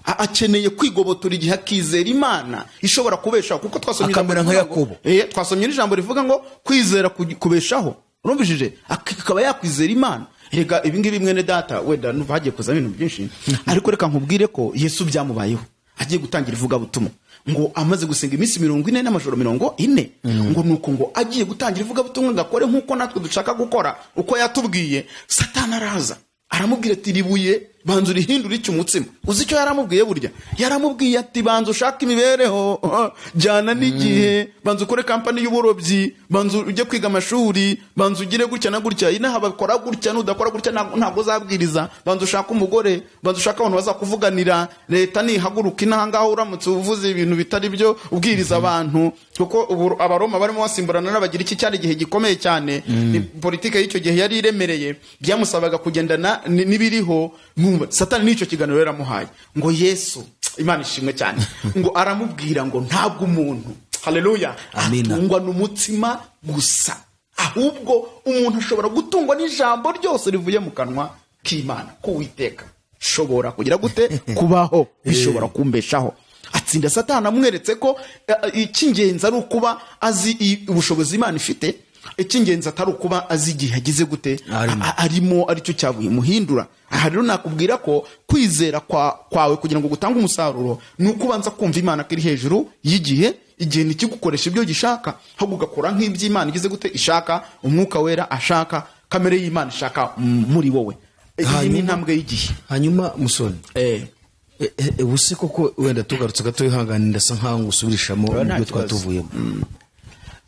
Akeneye kwigobotora igihe akizera Imana ishobora kubeshaho, kuko twasomye akamera nka Yakobo. Twasomye n'ijambo rivuga ngo kwizera kubeshaho. Urumvishije akaba yakwizera Imana. Rega ibingibi mwene data wenda nuvagiye kuza ibintu byinshi, ariko reka nkubwire ko Yesu byamubayeho agiye gutangira ivuga butumwa, ngo amaze gusenga iminsi 40 n'amajoro 40, ngo nuko ngo agiye gutangira ivuga butumwa ngakore nkuko natwe dushaka gukora uko yatubwiye. Satani araza aramubwira ati ribuye banzu rihindura icyo umutsima. Uzi icyo yaramubwiye? Burya yaramubwiye ati banzu ushaka imibereho jana n'igihe, banzu ukore kampani y'uburobyi, banzu ujye kwiga amashuri, banzu ugire gutya na gutya. Inaha bakora gutya, nudakora gutya ntabwo uzabwiriza. Banzu ushaka umugore, banzu ushaka abantu bazakuvuganira. Leta nihaguruka inaha ngaho uramutse uvuze ibintu bitari byo ubwiriza abantu, kuko abaroma barimo basimburana n'abagira iki cyari igihe gikomeye cyane. Politike y'icyo gihe yari iremereye, byamusabaga kugendana n'ibiriho. Satani n'icyo kiganiro yaramuhaye ngo Yesu, Imana ishimwe cyane, ngo aramubwira ngo ntabwo umuntu, haleluya, atungwa n'umutsima gusa, ahubwo umuntu ashobora gutungwa n'ijambo ryose rivuye mu kanwa k'Imana. Ko Uwiteka shobora kugira gute kubaho, bishobora kumbeshaho. Atsinda Satani amweretse ko icy'ingenzi ari ukuba azi ubushobozi Imana ifite, icy'ingenzi atari ukuba azi igihe agize gute arimo aricyo cyamuhindura. Aha rero nakubwira ko kwizera kwawe kugira ngo gutange umusaruro ni ukubanza kumva Imana ko iri hejuru y'igihe. Igihe nikigukoresha ibyo gishaka, ahubwo ugakora nk'iby'Imana igize gute ishaka, umwuka wera ashaka, kamere y'Imana ishaka muri wowe. Iyi ni intambwe y'igihe. Hanyuma musoni ubuse koko wenda tugarutse gato ihangane, ndasa nkaho ngusubirishamo ibyo twatuvuyemo.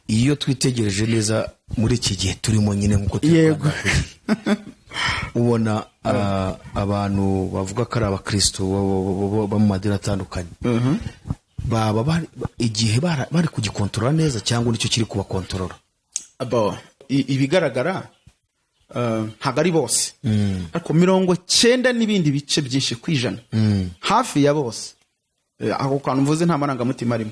Iyo twitegereje neza muri iki gihe turimo nyine nkuko yego ubona abantu bavuga ko ari abakristo bo mu madini atandukanye, baba igihe bari kugikontorora neza cyangwa nicyo kiri kubakontorora? Ibigaragara ntabwo ari bose, ariko 90 n'ibindi bice byinshi kwijana, hafi ya bose. Ako kantu mvuze nta marangamutima arimo.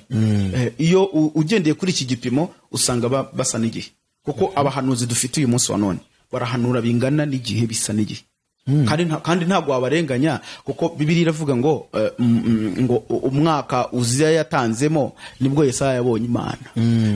Iyo ugendeye kuri iki gipimo usanga basa n'igihe, kuko abahanuzi dufite uyu munsi wa none barahanura bingana n'igihe, bisa n'igihe. Kandi ntabwo wabarenganya, kuko Bibiliya iravuga ngo umwaka Uziya yatanzemo nibwo Yesaya yabonye Imana.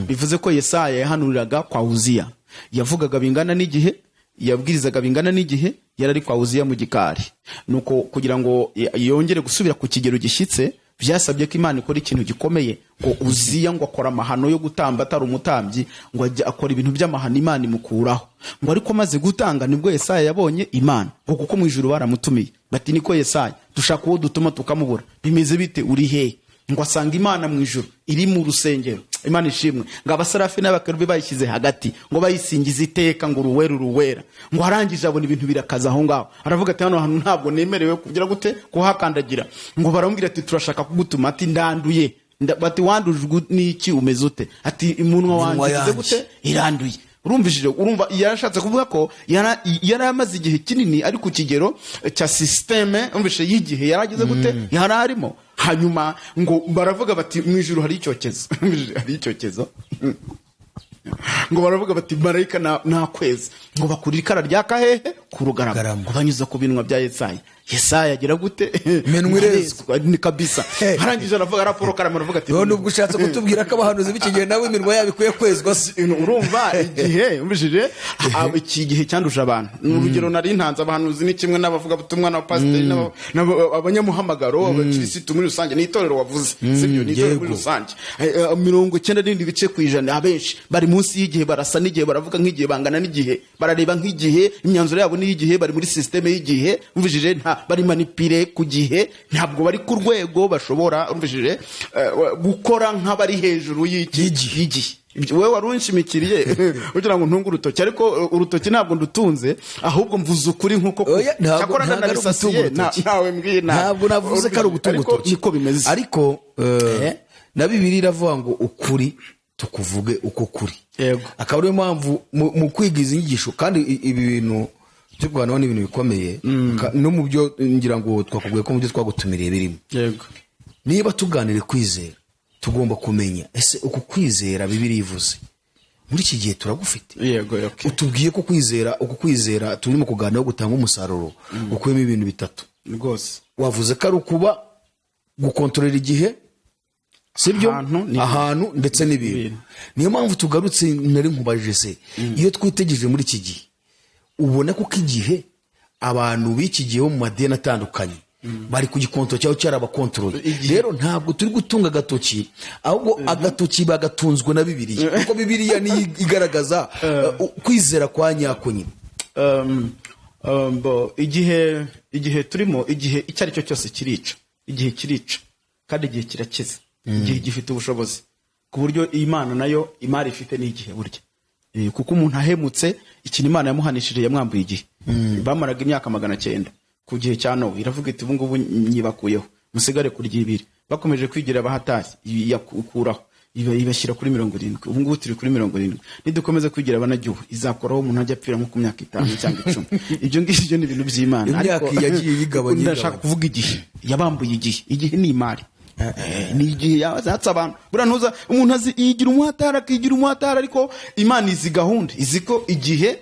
Bivuze ko Yesaya yahanuriraga kwa Uziya, yavugaga bingana n'igihe, yabwirizaga bingana n'igihe, yarari kwa Uziya mu gikari. Nuko kugira ngo yongere gusubira ku kigero gishyitse, byasabye ko Imana ikora ikintu gikomeye, ngo Uziya ngo akora amahano yo gutamba atari umutambyi, ngo akora ibintu by'amahano Imana imukuraho. Ngo ariko maze gutanga nibwo Yesaya yabonye Imana, ngo kuko mw'Ijuru baramutumiye bati niko Yesaya dushaka uwo dutuma tukamubura, bimeze bite, uri hehe? Ngo asanga Imana mw'Ijuru iri mu rusengero, Imana ishimwe, ngo abasarafi n'abakerubi bayishyize hagati, ngo bayisingize iteka ngo uruwera uruwera. Ngo arangije abona ibintu birakaza aho ngaho, aravuga ati hano hantu ntabwo nemerewe kugira gute kuhakandagira. Ngo baramubwira ati turashaka kugutuma, ati ndanduye. Bati wandujwe n'iki, umeze ute? Ati umunwa wanjye gute, iranduye. Urumva yarashatse kuvuga ko yari amaze igihe kinini ari ku kigero cya systeme, umvishe y'igihe yaragize gute, yari arimo. Hanyuma ngo baravuga bati mw'Ijuru hari icyokezo, hari icyokezo. Ngo baravuga bati marayika na kwezi, ngo bakurira ikara ryaka hehe ku rugarama, ngo banyuza ku binwa bya Yesaya agira gute, menwerezwa ni kabisa. Harangije aravuga raporo karama, aravuga ati none ubwo ushatse kutubwira ko abahanuzi b'ikigero nawe iminwa yabo ikwiye kwezwa se? Urumva igihe umbishije iki gihe cyanduje abantu. Urugero nari ntanze abahanuzi ni kimwe n'abavuga butumwa n'abapasiteri n'abanyamuhamagaro, abakirisitu muri rusange, ni itorero wavuze sibyo, ni itorero muri rusange. 99% abenshi bari munsi y'igihe, barasa n'igihe, baravuga nk'igihe, bangana n'igihe, barareba nk'igihe, imyanzuro yabo ni y'igihe, bari muri systeme y'igihe, umvishije bari manipire ku gihe, ntabwo bari ku rwego bashobora umvishije gukora nk'abari hejuru y'igihe. Wewe warunshimikiriye ugira ngo ntunge urutoki, ariko urutoki ntabwo ndutunze, ahubwo mvuze ukuri nkuko cyakora ndanarisasiye, nawe mbwina ntabwo navuze ko ari ugutunga urutoki, niko bimeze. Ariko na Bibiliya iravuga ngo ukuri tukuvuge uko kuri. Yego, akaba ariyo mpamvu mu kwigiza inyigisho, kandi ibi bintu tugwana ni ibintu bikomeye, no mu byo ngira ngo twakubwiye ko mu byo twagutumiriye birimo. Yego, niba tuganire kwizera, tugomba kumenya ese uko kwizera Bibiliya ivuze muri iki gihe turagufite. Yego, utubwiye ko kwizera turimo kuganira gutanga umusaruro ukuyemo ibintu bitatu rwose. Wavuze ko ari ukuba gukontorera igihe, sibyo, ahantu ndetse n'ibintu. Niyo mpamvu tugarutse nari nkubajije se, iyo twitegereje muri iki gihe ubona ko igihe abantu b'iki gihe mu madeni atandukanye bari ku gikonto cyaho cyarabakontorora. Rero ntabwo turi gutunga agatoki, ahubwo agatoki bagatunzwe na Bibiliya, kuko Bibiliya ni igaragaza kwizera kwa nyako nyine. Igihe turimo, igihe icyo ari cyo cyose kirica, igihe kirica kandi igihe kirakiza, igihe gifite ubushobozi ku buryo Imana nayo imari ifite n'igihe burya. Kuko umuntu ahemutse, ikintu Imana yamuhanishije yamwambuye igihe. Bamaraga imyaka 900 ku gihe cya Nowa, iravuga iti ubu ngubu nyibakuyeho, musigare kurya ibiri. Bakomeje kwigira abahatari, yakuraho ibashyira kuri 70. Ubu ngubu turi kuri 70. Nidukomeza kwigira abanajyuho, izakoraho umuntu ajya apfira nko ku myaka 5 cyangwa 10. Ibyo ngibyo ni ibintu by'Imana, ariko yagiye yigabanya. Ndashaka kuvuga igihe yabambuye igihe. Igihe ni imari, ni igihe yazatse abantu. Burantuza umuntu yigira umuhatara, akigira umuhatara, ariko Imana izi gahunda, iziko igihe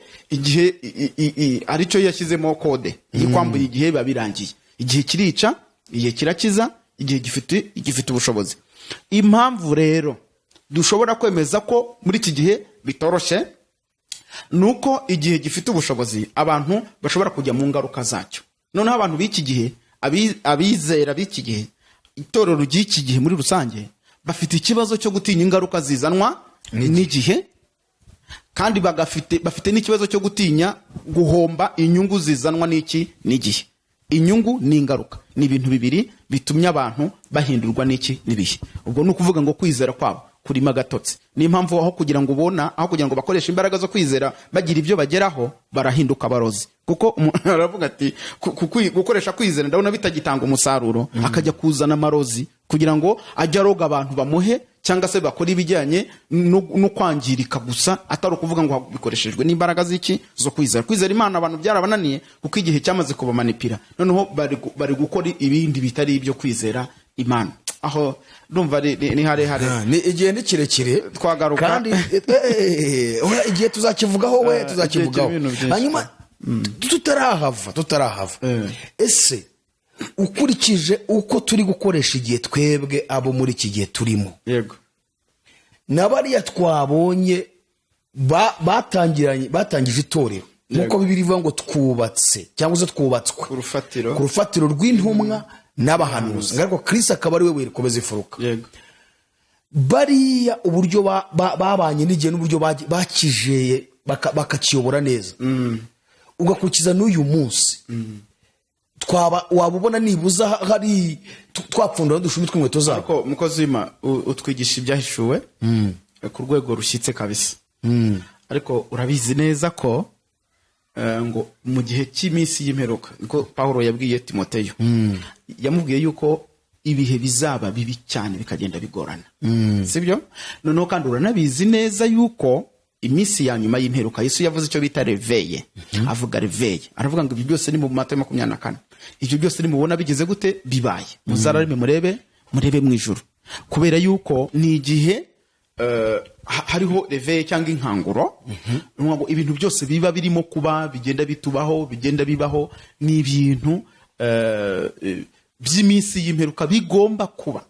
aricyo yashyizemo kode yikwambuye igihe babirangiye. Igihe kirica, igihe kirakiza, igihe gifite ubushobozi. Impamvu rero dushobora kwemeza ko muri iki gihe bitoroshye, nuko igihe gifite ubushobozi abantu bashobora kujya mu ngaruka zacyo. Noneho abantu b'iki gihe, abizera b'iki gihe, itorero ry'iki gihe muri rusange, bafite ikibazo cyo gutinya ingaruka zizanwa n'igihe, kandi bafite n'ikibazo cyo gutinya guhomba inyungu zizanwa n'igihe. Inyungu n'ingaruka ni ibintu bibiri bitumye abantu bahindurwa n'ibihe. Ubwo ni ukuvuga ngo kwizera kwabo kurima gatotsi. Ni impamvu aho kugira ngo bakoresha imbaraga zo kwizera bagira ibyo bageraho, barahinduka abarozi. Kuko umuntu aravuga ati gukoresha kwizera ndabona bitagitanga umusaruro, akajya kuzana amarozi kugira ngo ajye aroga abantu bamuhe, cyangwa se bakora ibijyanye no kwangirika gusa, atari ukuvuga ngo bikoreshejwe n'imbaraga zo kwizera. Kwizera Imana abantu byarabananiye kuko igihe cyamaze kubamanipira, noneho bari gukora ibindi bitari ibyo kwizera Imana. Aho ndumva ni harehare, ni igihe ni kirekire twagaruka, kandi igihe tuzakivugaho hanyuma tutarahava. Ese ukurikije uko turi gukoresha igihe twebwe abo muri iki gihe turimo, yego, n'abariya twabonye batangije itorero, nuko Bibiliya ivuga ngo twubatse cyangwa se twubatswe ku rufatiro rw'intumwa n'abahanuzi, ariko Kristo akaba ari we wikomeza ifuruka. Yego, bariya uburyo babanye n'igihe n'uburyo bakijeye bakakiyobora neza, ugakurikiza n'uyu munsi waba ubona nibuza hari twapfundura dushumi tw'inkweto zabo. ariko mukozi w'Imana utwigisha ibyahishuwe ku rwego rushyitse kabisa. Ariko urabizi neza ko ngo mu gihe cy'iminsi y'imperuka niko Pawulo yabwiye Timoteyo, yamubwiye yuko ibihe bizaba bibi cyane bikagenda bigorana, sibyo? Noneho kandi uranabizi neza yuko iminsi ya nyuma y'imperuka Yesu yavuze icyo bita reveye. Avuga reveye, aravuga ngo ibi byose ni mu Matayo 24. Ibyo byose nimubona bigeze gute bibaye, muzararime murebe mw'Ijuru, kubera yuko ni igihe hariho reveye cyangwa inkanguro. Ngo ibintu byose biba birimo kuba bigenda bitubaho, bigenda bibaho, ni ibintu by'iminsi y'imperuka bigomba kuba,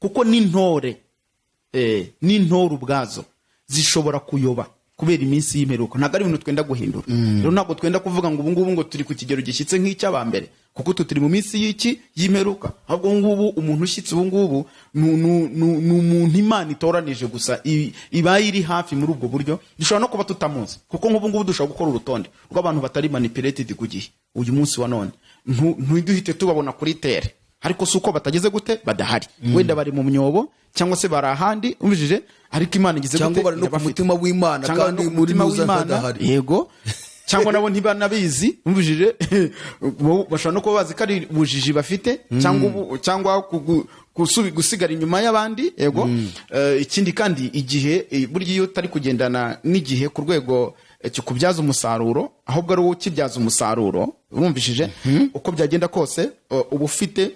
kuko n'intore ubwazo zishobora kuyoba kubera iminsi y'imperuka. Ntabwo ari ibintu twenda guhindura. Rero ntabwo twenda kuvuga ngo ubu ngubu ngo turi ku kigero gishyitse nk'icy'abambere, kuko turi mu minsi y'imperuka. Ahubwo ngubu umuntu ushyitse ubu ngubu ni umuntu Imana itoranije gusa ibaye iri hafi muri ubwo buryo. Dushobora no kuba tutamuzi, kuko nk'ubu ngubu dushobora gukora urutonde rw'abantu batari manipulated ku gihe uyu munsi wa none. Ntiduhite tubabona kuri tere, ariko si uko batageze gute badahari. Wenda bari mu myobo cyangwa se bari ahandi, umvijije, ariko Imana igize gute cyangwa bari no ku mutima w'Imana kandi muri w'Imana, yego. Cyangwa nabo ntibanabizi, umvijije, bashobora no kuba bazi ko ari ubujiji bafite, cyangwa gusigara inyuma y'abandi, yego. Ikindi kandi igihe burya iyo utari kugendana n'igihe ku rwego cyo kubyaza umusaruro, ahubwo ari wowe ukibyaza umusaruro, urumvishije, uko byagenda kose uba ufite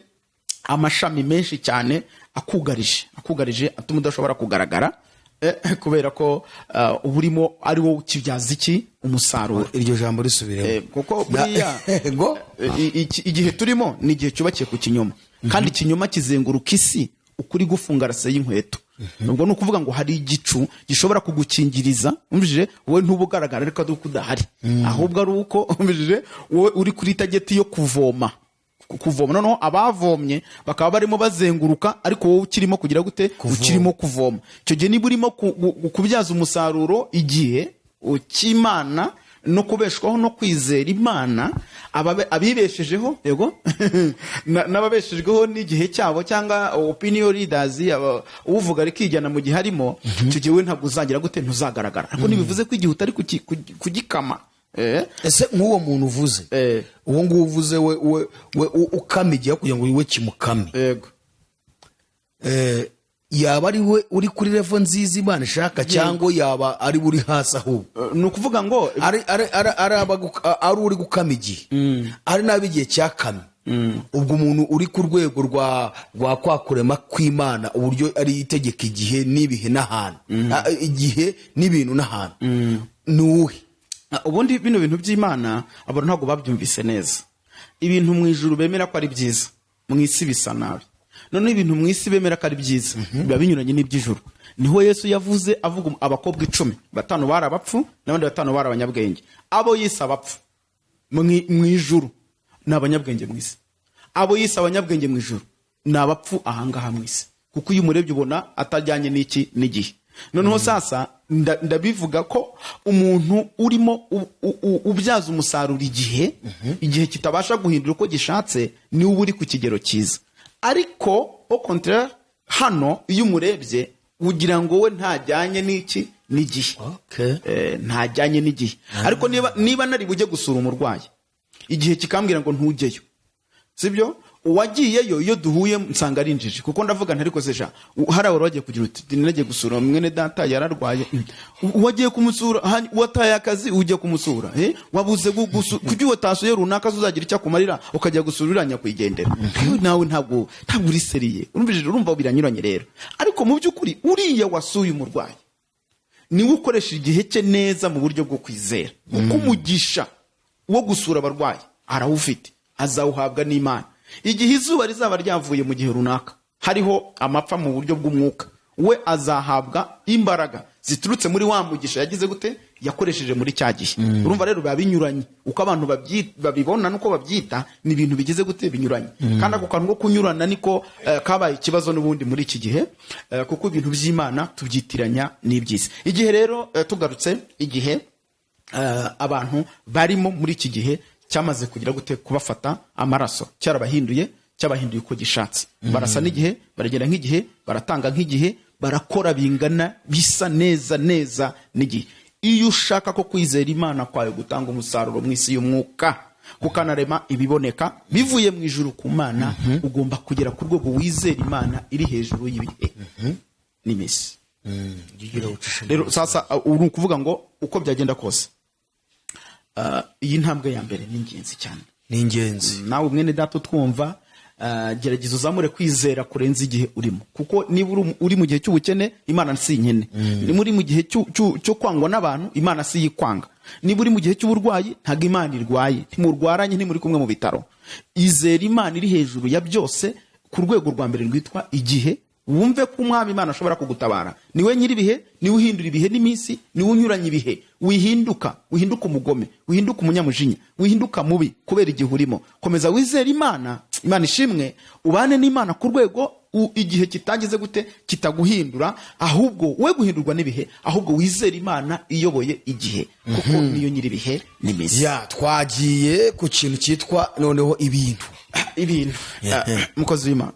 amashami menshi cyane akugarije atuma udashobora kugaragara, kubera ko uba urimo ari wowe ukibyaza umusaruro. Iryo jambo risubiremo, kuko buriya igihe turimo ni igihe cyubakiye ku kinyoma, kandi ikinyoma kizenguruka isi ukuri gufunga rase y'inkweto. Ubwo ni ukuvuga ngo hari igicu gishobora kugukingiriza, umvije, wowe ntubugaragara ariko udahari, ahubwo ari uko umvije wowe uri kuri tageti yo kuvoma. Noneho abavomye bakaba barimo bazenguruka, ariko wowe ukirimo kugira gute, ukirimo kuvoma. Icyo gihe niba urimo kubyaza umusaruro igihe cy'Imana no kubeshwaho no kwizera Imana, abibeshejeho, yego, n'ababeshejweho n'igihe cyabo, cyangwa opinion leaders, uvuga rikijyana mu gihe arimo, icyo gihe we ntabwo uzagira gute, ntuzagaragara. Ariko nibivuze ko igihe utari kugikama. Ese nk'uwo muntu uvuze, uwo nguwo uvuze we ukama igihe kugira ngo we kimukame, yego, yaba ari we uri kuri level nziza Imana ishaka, cyangwa yaba ari uri hasi ahubwo? Ni ukuvuga ngo ari uri gukama igihe, ari n'abigihe cyakamye. Ubwo umuntu uri ku rwego rwa kwa kurema kw'Imana, uburyo ari itegeka igihe n'ibihe n'ahantu, igihe n'ibintu n'ahantu, ni uwe. Ubundi bino bintu by'Imana abantu ntabwo babyumvise neza. Ibintu mw'Ijuru bemera ko ari byiza, mw'isi bisa nabi. None ibintu mw'isi bemera ko ari byiza biba binyuranye n'iby'Ijuru. Niho Yesu yavuze avuga abakobwa 10, 5 bari abapfu n'abandi 5 bari abanyabwenge. Abo yise abapfu mw'Ijuru ni abanyabwenge mw'isi, abo yise abanyabwenge mw'Ijuru ni abapfu ahangaha mw'isi, kuko iyo umurebye ubona atajyanye n'igihe. Noneho sasa ndabivuga ko umuntu urimo ubyaza umusaruro igihe kitabasha guhindura uko gishatse, ni uba uri ku kigero cyiza. Ariko au contraire, hano iyo umurebye ugira ngo we ntajyanye n'igihe, ntajyanye n'igihe. Ariko niba nari bujye gusura umurwayi, igihe kikambwira ngo ntujyeyo, sibyo? Uwagiyeyo iyo duhuye nsanga ari injiji, kuko ndavuga ntariko seja hari abo bagiye kugira uti nagiye gusura mwene data yararwaye, uwagiye kumusura wataye akazi ujye kumusura, wabuze kujya watasuye runaka uzagira icyo kumarira ukajya gusura uranya kwigendera. Nawe ntabwo uri seriye, urumva biranyuranye rero. Ariko mu by'ukuri uriya wasuye umurwayi niwe ukoresha igihe cye neza mu buryo bwo kwizera, kuko umugisha wo gusura abarwayi arawufite, azawuhabwa n'Imana. Igihe izuba rizaba ryavuye mu gihe runaka, hariho amapfa mu buryo bw'umwuka, we azahabwa imbaraga ziturutse muri wa mugisha yagize gute, yakoresheje muri cya gihe. Urumva rero biba binyuranye, uko abantu babibona nuko babyita, ni ibintu bigize gute, binyuranye. Kandi ako kantu ko kunyurana niko kabaye ikibazo n'ubundi muri iki gihe, kuko ibintu by'Imana tubyitiranya n'iby'isi. Igihe rero tugarutse, igihe abantu barimo muri iki gihe cyamaze kugira gute kubafata amaraso, cyarabahinduye, cyabahinduye uko gishatse. Barasa n'igihe, baragenda nk'igihe, baratanga nk'igihe, barakora bingana, bisa neza neza n'igihe. Iyo ushaka ko kwizera Imana kwawe gutanga umusaruro mu isi y'umwuka, kukanarema ibiboneka bivuye mu ijuru ku Mana, ugomba kugera ku rwego wizera Imana iri hejuru y'ibihe n'imisi. Rero sasa uri kuvuga ngo uko byagenda kose, iyi ntambwe ya mbere ni ingenzi cyane, ni ingenzi. Nawe mwene data twumva, gerageza uzamure kwizera kurenza igihe urimo, kuko niba uri mu gihe cy'ubukene, Imana si inkene. Niba uri mu gihe cyo kwangwa n'abantu, Imana si yikwanga. Niba uri mu gihe cy'uburwayi, ntabwo Imana irwaye, ntimurwaranye, ntimuri kumwe mu bitaro. Izera Imana iri hejuru ya byose, ku rwego rwa mbere rwitwa igihe. Wumve ko umwami Imana ashobora kugutabara. Niwe nyiri ibihe, niwe uhindura ibihe n'iminsi, niwe unyuranya ibihe. Wihinduka umugome, wihinduka umunyamujinya, wihinduka mubi kubera igihe urimo. Komeza wizera Imana, Imana ishimwe, ubane n'Imana ku rwego igihe kitageze gute kitaguhindura, ahubwo we guhindurwa n'ibihe, ahubwo wizera Imana iyoboye igihe, kuko niyo nyiri ibihe n'iminsi. Twagiye ku kintu cyitwa noneho ibintu. Mukozi w'Imana,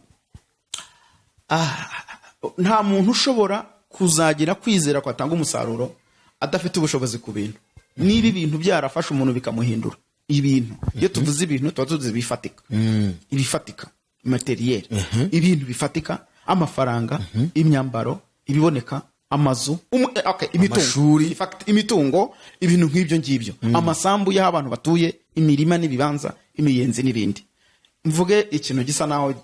nta muntu ushobora kuzagira kwizera kwatanga umusaruro adafite ubushobozi ku bintu. Niba ibintu byarafashe umuntu bikamuhindura, ibintu, iyo tuvuze ibintu tuba tuzi bifatika, ibifatika materiel, ibintu bifatika, amafaranga, imyambaro, ibiboneka, amazu, imitungo, ibintu nk'ibyo ngibyo, amasambu y'aho abantu batuye, imirima n'ibibanza, imiyenzi n'ibindi. Mvuge ikintu gisa naho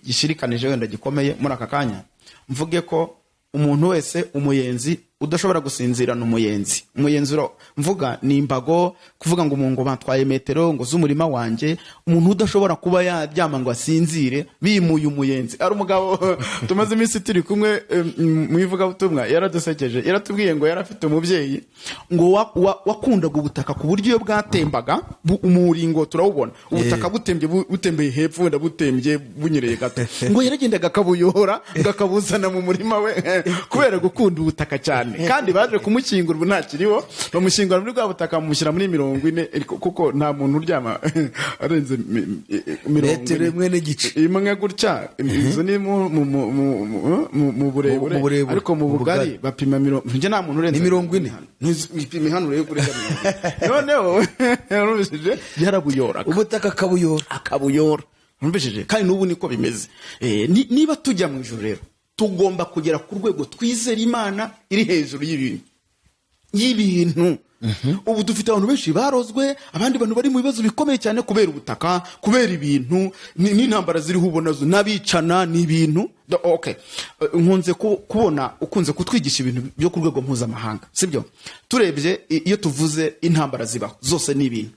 gishirikanije wenda gikomeye muri aka kanya. Mvuge ko umuntu wese, umuyenzi udashobora gusinzirana umuyenzi. Umuyenzi mvuga ni imbago, kuvuga ngo umuntu batwaye metero ngo z'umurima wanjye, umuntu udashobora kuba yaryama ngo asinzire bimuye umuyenzi. Ari umugabo tumaze iminsi turi kumwe mu ivugabutumwa, yaradusekeje, yaratubwiye ngo yarafite umubyeyi ngo wakundaga ubutaka ku buryo iyo bwatembaga, umuringo turawubona, ubutaka butembeye hepfo, wenda butembye bunyereye gato, ngo yaragendaga akabuyora akabuzana mu murima we kubera gukunda ubutaka cyane. Kandi baje kumushyingura, ubu ntakiriho, bamushyingura muri bwa butaka, bamushyira muri 40, kuko nta muntu uryama arenze 40 imwe n'igice, imwe gutya. Izo ni mu burebure, ariko mu bugari bapima 40. Nje nta muntu urenze 40, ntipima hano rero kuri noneho yarubishije, yarabuyoraga ubutaka akabuyora, urumvishije. Kandi n'ubu niko bimeze. Niba tujya mu ijuru rero, tugomba kugera ku rwego twizera Imana iri hejuru y'ibintu. Ubu dufite abantu benshi barozwe, abandi bantu bari mu bibazo bikomeye cyane kubera ubutaka, kubera ibintu, n'intambara ziriho ubona zo n'abicana n'ibintu. Nkunze kubona ukunze kutwigisha ibintu byo ku rwego mpuzamahanga, sibyo? Turebye iyo tuvuze intambara zibaho zose n'ibintu,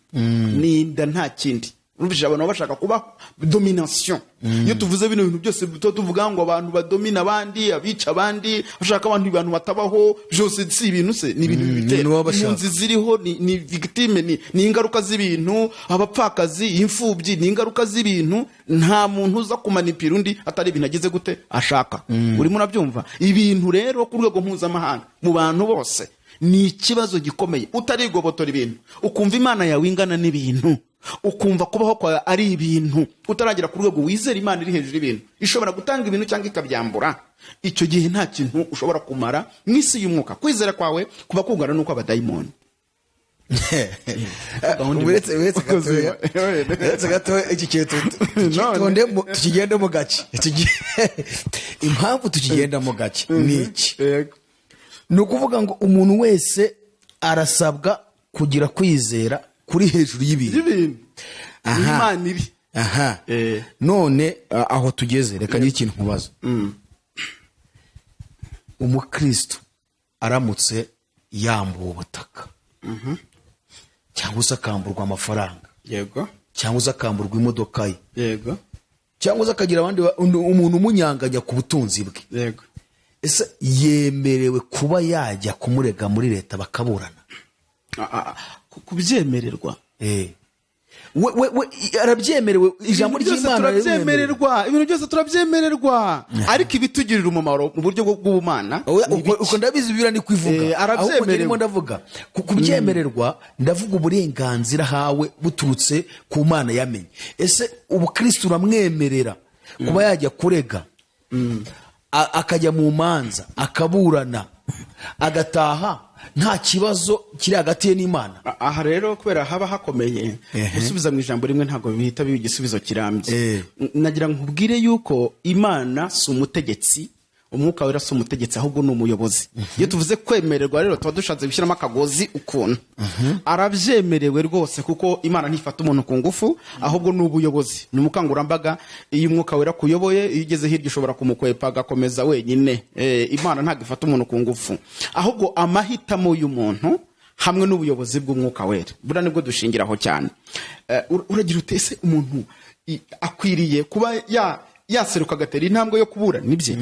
ninda nta kindi. Urumvise abantu bashaka kuba domination. Iyo tuvuze bino bintu byose tuvuga ngo abantu badomina abandi, abica abandi, bashaka abantu batabaho, byose si ibintu se, ni ibintu bitera impunzi ziriho, ni victime, ni ingaruka z'ibintu, abapfakazi, imfubyi, ni ingaruka z'ibintu. Nta muntu uza kumanipira undi atari ibintu ageze gute ashaka. Urimo urabyumva? Ibintu rero ku rwego mpuzamahanga mu bantu bose ni ikibazo gikomeye. Utarigobotora ibintu, ukumva Imana yawe ingana n'ibintu, ukumva kubaho kwawe ari ibintu, utaragira ku rwego wizera Imana iri hejuru y'ibintu, ishobora gutanga ibintu cyangwa ikabyambura, icyo gihe nta kintu ushobora kumara mu isi y'umwuka. Kwizera kwawe kuba kungana n'uko abadayimoni. Uretse gato iki kintu tukigendemo gake. Impamvu tukigendamo gake ni iki? Ni ukuvuga ngo umuntu wese arasabwa kugira kwizera kuri hejuru y'ibintu. Imana iri. None aho tugeze, reka ngire ikintu nkubaza. Umukristo aramutse yambuwe ubutaka, cyangwa se akamburwa amafaranga, yego, cyangwa se akamburwa imodoka ye, yego, cyangwa se akagira umuntu umunyanganya ku butunzi bwe, yego, ese yemerewe kuba yajya kumurega muri leta bakaburana? Kubyemererwa we arabyemerewe ijambo ry'Imana turabyemererwa ibintu byose turabyemererwa ariko ibitugirira umumaro mu buryo bw'ubumana uko ndabizi bibira ni kwivuga arabyemerewe ndavuga kubyemererwa ndavuga uburenganzira hawe buturutse ku Mana yamenye. Ese ubukristo uramwemerera kuba yajya kurega akajya mu manza akaburana agataha nta kibazo kiri hagati ye n'Imana? Aha rero kubera haba hakomeye gusubiza mu ijambo rimwe ntabwo bihita biba igisubizo kirambye. Nagira nkubwire yuko Imana si umutegetsi, umwuka wera si umutegetsi, ahubwo ni umuyobozi. Iyo tuvuze kwemererwa rero tuba dushatse gushyiramo akagozi ukuntu arabyemerewe rwose, kuko Imana ntifata umuntu ku ngufu, ahubwo ni ubuyobozi, ni umukangurambaga. Iyo umwuka wera kuyoboye, iyo ugeze hirya ushobora kumukwepa agakomeza wenyine. Imana ntabwo ifata umuntu ku ngufu, ahubwo amahitamo y'umuntu hamwe n'ubuyobozi bw'umwuka wera bura nibwo dushingiraho cyane. Uragira utese umuntu akwiriye kuba yaseruka agatera intambwe yo kubura nibye,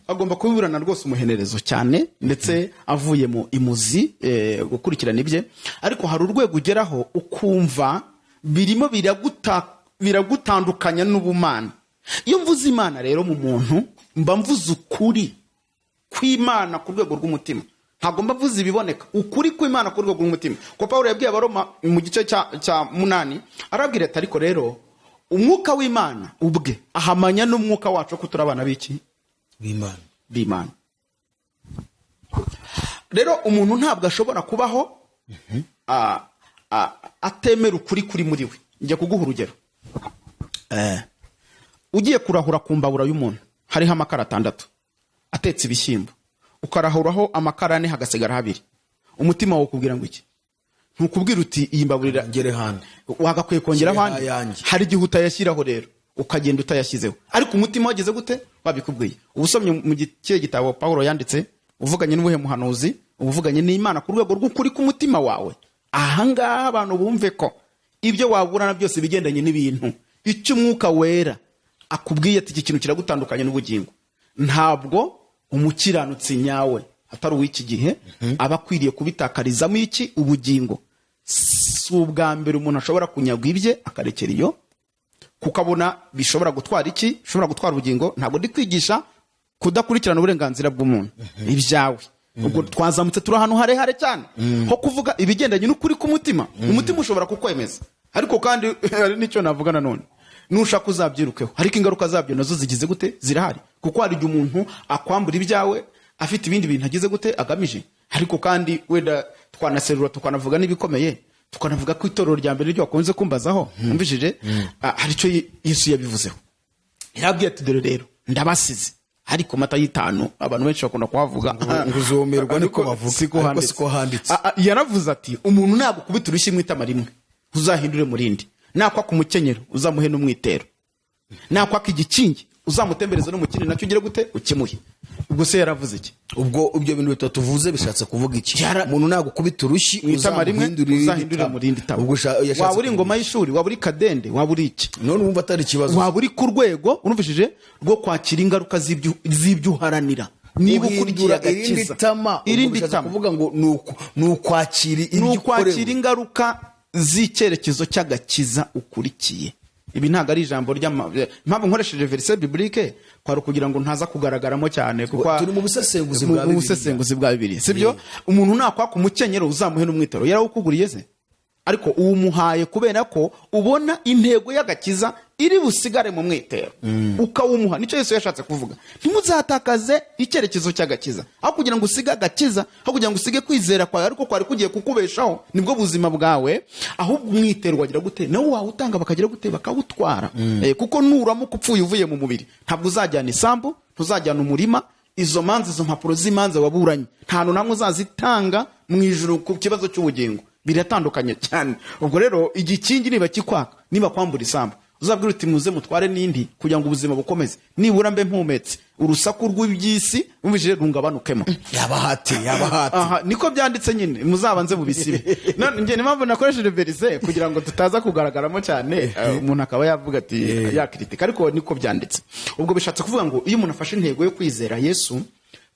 agomba kubiburana rwose umuhenerezo cyane, ndetse avuye mu imuzi gukurikirana ibye. Ariko hari urwego ugeraho ukumva birimo biragutandukanya n'ubumana. Iyo mvuze Imana rero mu muntu mba mvuze ukuri kw'Imana ku rwego rw'umutima, ntabwo mba mvuze ibiboneka, ukuri kw'Imana ku rwego rw'umutima. Ko Pawulo yabwiye Abaroma mu gice cya 8 arabwira ati ariko rero umwuka w'Imana ubwe ahamanya n'umwuka wacu ko turabana biki b'Imana. Rero umuntu ntabwo ashobora kubaho atemera ukuri kuri muri we. Njye kuguha urugero. Ugiye kurahura ku mbabura y'umuntu hariho amakara 6 atetse ibishyimbo, ukarahuraho amakara 4 hagasigara 2, umutima wawe ukubwira ngo iki? Ntukubwira uti iyi mbaburira ngere hane, wagakwiye kongeraho handi. Hari igihe utayashyiraho rero ukagenda utayashyizeho, ariko umutima wageze gute? Wabikubwiye. Ubusomye mu gice gitabo Pawulo yanditse, uvuganye n'ubuhe muhanuzi, ubuvuganye n'Imana ku rwego rw'ukuri k'umutima wawe. Ahangaha abantu bumve ko ibyo waburana byose bigendanye n'ibintu icyo umwuka wera akubwiye ati iki kintu kiragutandukanye n'ubugingo. Ntabwo umukiranutsi nyawe atari uw'iki gihe aba akwiriye kubitakarizamo iki? Ubugingo. Si ubwa mbere umuntu ashobora kunyagwa ibye akarekera iyo, kukabona bishobora gutwara iki? Bishobora gutwara ubugingo. Ntabwo ndi kwigisha kudakurikirana uburenganzira bw'umuntu ibyawe, ubwo twazamutse turi ahantu harehare cyane ho kuvuga ibigendanye n'ukuri k'umutima. Umutima ushobora kukwemeza, ariko kandi hari n'icyo navuga nanone, nushaka uzabyirukeho, ariko ingaruka zabyo nazo zigize gute? Zirahari. Kuko hari igihe umuntu akwambura ibyawe afite ibindi bintu agize gute? Agamije. Ariko kandi wenda twanaserura tukanavuga n'ibikomeye, tukanavuga ko itorero rya mbere ryo wakunze kumbazaho umvishije, hari icyo Yesu yabivuzeho. Yarabwiye ati dore rero ndabasize, ariko mata y'itanu abantu benshi bakunda kuhavuga nguzomerwa niko bavuga, ariko siko handitse. Yaravuze ati umuntu ntabwo kubita urushyi mu itama rimwe uzahindure murindi, nakwa ku mukenyero uzamuhe n'umwitero, nakwa igikingi uzamutembereza no mu kindi nacyo ugire gute? Ukimuhe. Ubwo se yaravuze iki? Ubwo ibyo bintu bitatu tuvuze bishatse kuvuga iki? Umuntu ntabwo kubita urushyi uzahindure murindi tama. Waba uri ingoma y'ishuri, waba uri kadende, waba uri iki, none wumva atari ikibazo, waba uri ku rwego urumvishije rwo kwakira ingaruka z'ibyo uharanira. Niba ukurikiye Agakiza, irindi tama kuvuga ngo nukwakira ingaruka z'icyerekezo cy'agakiza ukurikiye. Ibi ntago ari ijambo mpamvu nkoresheje verset biblique kwari kugira ngo ntaza kugaragaramo cyane, kuko turi mu busesenguzi bwa Bibiliya, sibyo? Umuntu nakwa ku mukenyero uzamuhe n'umwitero, yarawukuguriye se, ariko uwumuhaye kubera ko ubona intego y'agakiza iri busigare mu mwitero, ukawumuha. Nicyo Yesu yashatse kuvuga, ntimuzatakaze icyerekezo cy'agakiza. Aho kugira ngo usige agakiza, aho kugira ngo usige kwizera kwawe ariko kwari kugiye kukubeshaho, nibwo buzima bwawe, ahubwo umwitero wagira gute? Nawe wawutanga bakagira gute? Bakawutwara. Kuko nuramuka upfuye uvuye mu mubiri, ntabwo uzajyana isambu, ntuzajyana umurima, izo manza, izo mpapuro z'imanza waburanye nta hantu namwe uzazitanga mw'Ijuru ku kibazo cy'ubugingo. Biratandukanye cyane. Ubwo rero igikingi niba kikwaka, niba kwambura isambu, uzabwira uti muze mutware n'indi kugira ngo ubuzima bukomeze, nibura mbe mpumetse, urusaku rw'ibyisi umvije rungabanukemo. Yabahati niko byanditse nyine, muzabanze mu bisibe. None nge nimpamvu nakoresheje verset kugira ngo tutaza kugaragaramo cyane, umuntu akaba yavuga ati yakritika, ariko niko byanditse. Ubwo bishatse kuvuga ngo iyo umuntu afashe intego yo kwizera Yesu,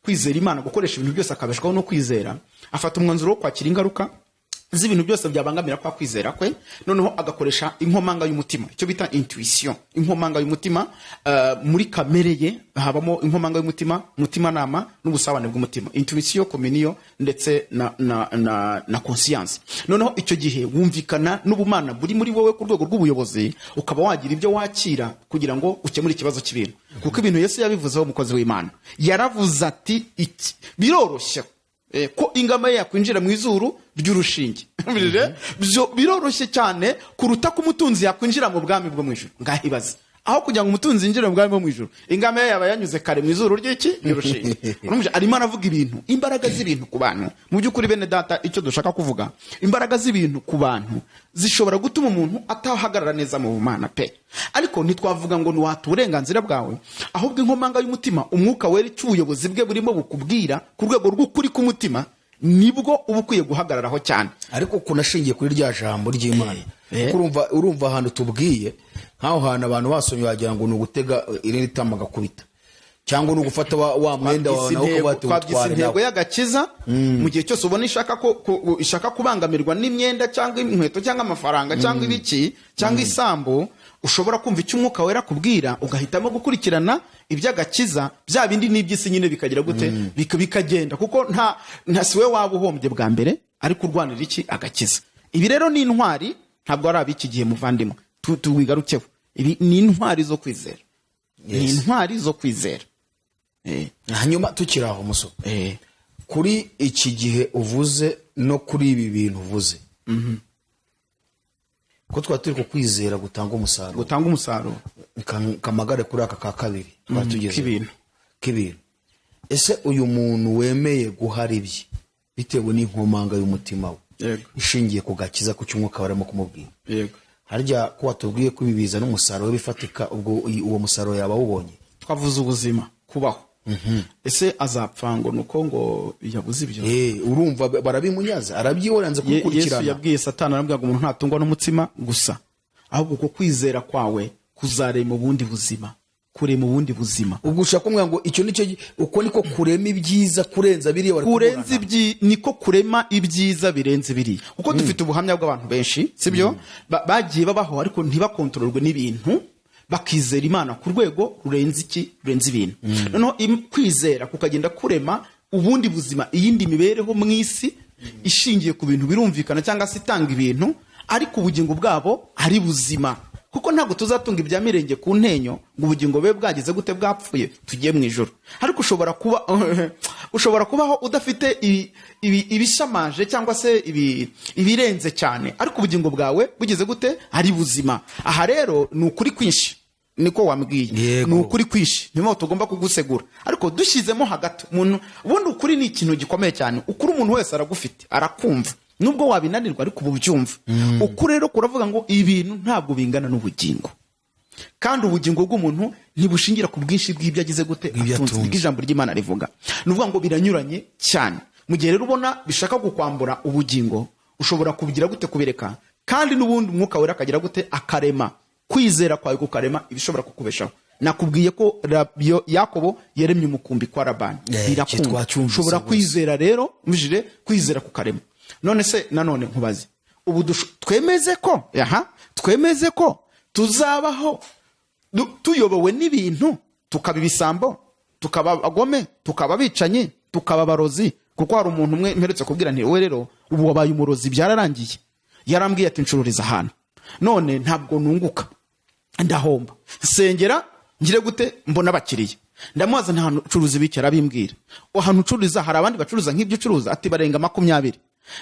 kwizera Imana, gukoresha ibintu byose akabeshwaho no kwizera, afata umwanzuro wo kwakira ingaruka z'ibintu byose byabangamira kwa kwizera kwe, noneho agakoresha inkomanga y'umutima, icyo bita intuition. Inkomanga y'umutima muri kamere ye habamo inkomanga y'umutima, nama n'ubusabane bw'umutima, intuition, communion ndetse na conscience. Noneho icyo gihe wumvikana n'ubumana buri muri wowe ku rwego rw'ubuyobozi, ukaba wagira ibyo wakira kugira ngo ukemure ikibazo cy'ibintu. Kuko ibintu Yesu yabivuzeho umukozi w'Imana, yaravuze ati iki biroroshye ko ingama yakwinjira mu izuru ry'urushinge. Biroroshye cyane kuruta ko umutunzi yakwinjira mu bwami bwo mu ijuru. Ngahibaza aho kugira ngo umutunzi yinjire mu bwami bwo mu ijuru, ingama yaba yanyuze kare mu izuru ry'urushinge. Arimo aravuga ibintu, imbaraga z'ibintu ku bantu. Mu by'ukuri bene data, icyo dushaka kuvuga, imbaraga z'ibintu ku bantu zishobora gutuma umuntu atahagarara neza mu bumana pe. Ariko ntitwavuga ngo ni wata uburenganzira bwawe, ahubwo inkomanga y'umutima, umwuka wera cy'ubuyobozi bwe burimo bukubwira ku rwego rw'ukuri k'umutima, nibwo uba ukwiye guhagararaho cyane. Ariko kunashingiye kuri rya jambo ry'Imana, urumva ahantu tubwiye nk'aho hantu abantu basomye wagira ngo ni ugutega irindi tama gakubita, cyangwa ni ugufata wa mwenda wawe nawo kubatwara intego y'agakiza. Mu gihe cyose ubona ishaka kubangamirwa n'imyenda cyangwa inkweto cyangwa amafaranga cyangwa ibiki cyangwa isambu, ushobora kumva icyo umwuka wera kubwira, ugahitamo gukurikirana iby'agakiza. Bya bindi n'iby'isi nyine bikagira gute, bikagenda, kuko nta siwe waba uhombye bwa mbere, ariko urwanira iki? Agakiza. Ibi rero ni intwari, ntabwo ari ab'iki gihe muvandimwe, tuwigarukeho. Ibi ni intwari zo kwizera. Ni intwari zo kwizera. Hanyuma tukiri aho muso, kuri iki gihe uvuze no kuri ibi bintu uvuze, ko twari turi ku kwizera gutanga umusaruro, kamagare kuri aka ka kabiri twatugeze k'ibintu. Ese uyu muntu wemeye guhara ibye bitewe n'inkomanga y'umutima we, ishingiye ku gakiza ku cy'umwuka barimo kumubwira, harya ko watubwiye ko ibibiza n'umusaruro bifatika, ubwo uwo musaruro yaba awubonye? Twavuze ubuzima, kubaho. Ese azapfa ngo nuko ngo yabuze ibyo? Urumva barabimunyaza, arabyihoranze kukurikirana. Yesu yabwiye Satani, arambwira ngo umuntu ntatungwa n'umutsima gusa, ahubwo ko kwizera kwawe kuzarema ubundi buzima, kurema ubundi buzima. Ubwo ushaka kumwira ngo icyo nicyo, uko niko kurema ibyiza kurenza biriya wari kuburana. Niko kurema ibyiza birenze biriya. Uko dufite ubuhamya bw'abantu benshi, sibyo? Bagiye babaho ariko ntibakontororwe n'ibintu, bakizera Imana ku rwego rurenze ibintu. Noneho kwizera kukagenda kurema ubundi buzima, iyindi mibereho mu isi ishingiye ku bintu birumvikana cyangwa se itanga ibintu, ariko ubugingo bwabo ari buzima. Kuko ntabwo tuzatunga ibya mirenge ku ntenyo ngo ubugingo bwe bwagize gute, bwapfuye tugiye mu ijuru. Ariko ushobora kubaho udafite ibishamaje cyangwa se ibirenze cyane, ariko ubugingo bwawe bugize gute, ari buzima. Aha rero ni ukuri kwinshi, niko wambwiye, ni ukuri kwinshi, niho tugomba kugusegura. Ariko dushyizemo hagati umuntu, ubundi ukuri ni ikintu gikomeye cyane. Ukuri umuntu wese aragufite, arakumva, nubwo wabinanirwa ariko ubu byumva. Ukuri rero kuravuga ngo ibintu ntabwo bingana n'ubugingo, kandi ubugingo bw'umuntu ntibushingira ku bwinshi bw'ibyo agize gute, atunze. Ijambo ry'Imana rivuga, nuvuga ngo biranyuranye cyane. Mu gihe rero ubona bishaka kukwambura ubugingo, ushobora kubigira gute, kubireka, kandi n'ubundi umwuka wera akagira gute, akarema. Kwizera kwawe kukarema ibishobora kukubeshaho. Nakubwiye ko Yakobo yaremye umukumbi kwa Labani, birakunda. Ushobora kwizera rero, mujire kwizera kukarema. None se nanone nkubaze, ubu twemeze ko tuzabaho tuyobowe n'ibintu, tukaba ibisambo, tukaba abagome, tukaba abicanyi, tukaba abarozi? Kuko hari umuntu umwe mperutse kubwira nti, we rero ubu wabaye umurozi, byararangiye. Yarambwiye ati ncururiza ahantu, none ntabwo nunguka, ndahomba. Sengera ngire gute, mbona abakiriya. Ndamubaza nta hantu ucuruza ibiki, arabimbwira. Ahantu ucururiza hari abandi bacuruza nk'ibyo ucuruza, ati barenga 20.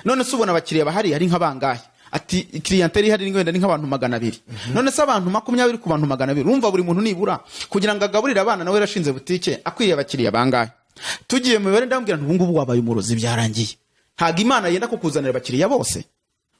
None se ubona abakiriya bahari ari nk'abangahe? Ati clientele ihari wenda ni nk'abantu 200. None se abantu 20 ku bantu 200, urumva buri muntu nibura kugira ngo agaburire abana, nawe yarashinze butike, akwiye abakiriya bangahe? Tugiye mu bibare, ndambwira nti ngubu wabaye umurozi, byarangiye. Ntago Imana yenda kukuzanira abakiriya bose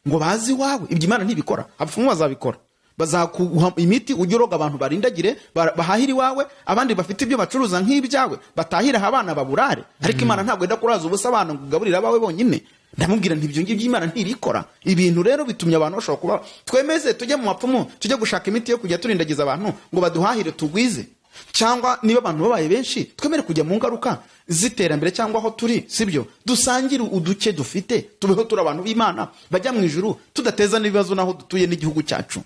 ngo bazi wawe. Ibyo Imana ntibikora, abapfumu bazabikora. Bazakuha imiti ujye uroga abantu barindagire, bahahira iwawe, abandi bafite ibyo bacuruza nk'ibyawe batahira abana baburare. Ariko Imana ntabwo yenda kuraza ubusa abana ngo ugaburire abawe bonyine. Ndamubwira nti ibyo ngibyo Imana ntibikora. Ibintu rero bitumye abantu bashobora kuba twemeze tujye mu mapfumu, tujye gushaka imiti yo kujya turindagiza abantu ngo baduhahire tugwize. cyangwa niba abantu babaye benshi twemere kujya mu ngaruka z'iterambere cyangwa aho turi sibyo dusangire uduke dufite tubeho turi abantu b'Imana bajya mu ijuru tudateza n'ibibazo naho dutuye n'igihugu cyacu.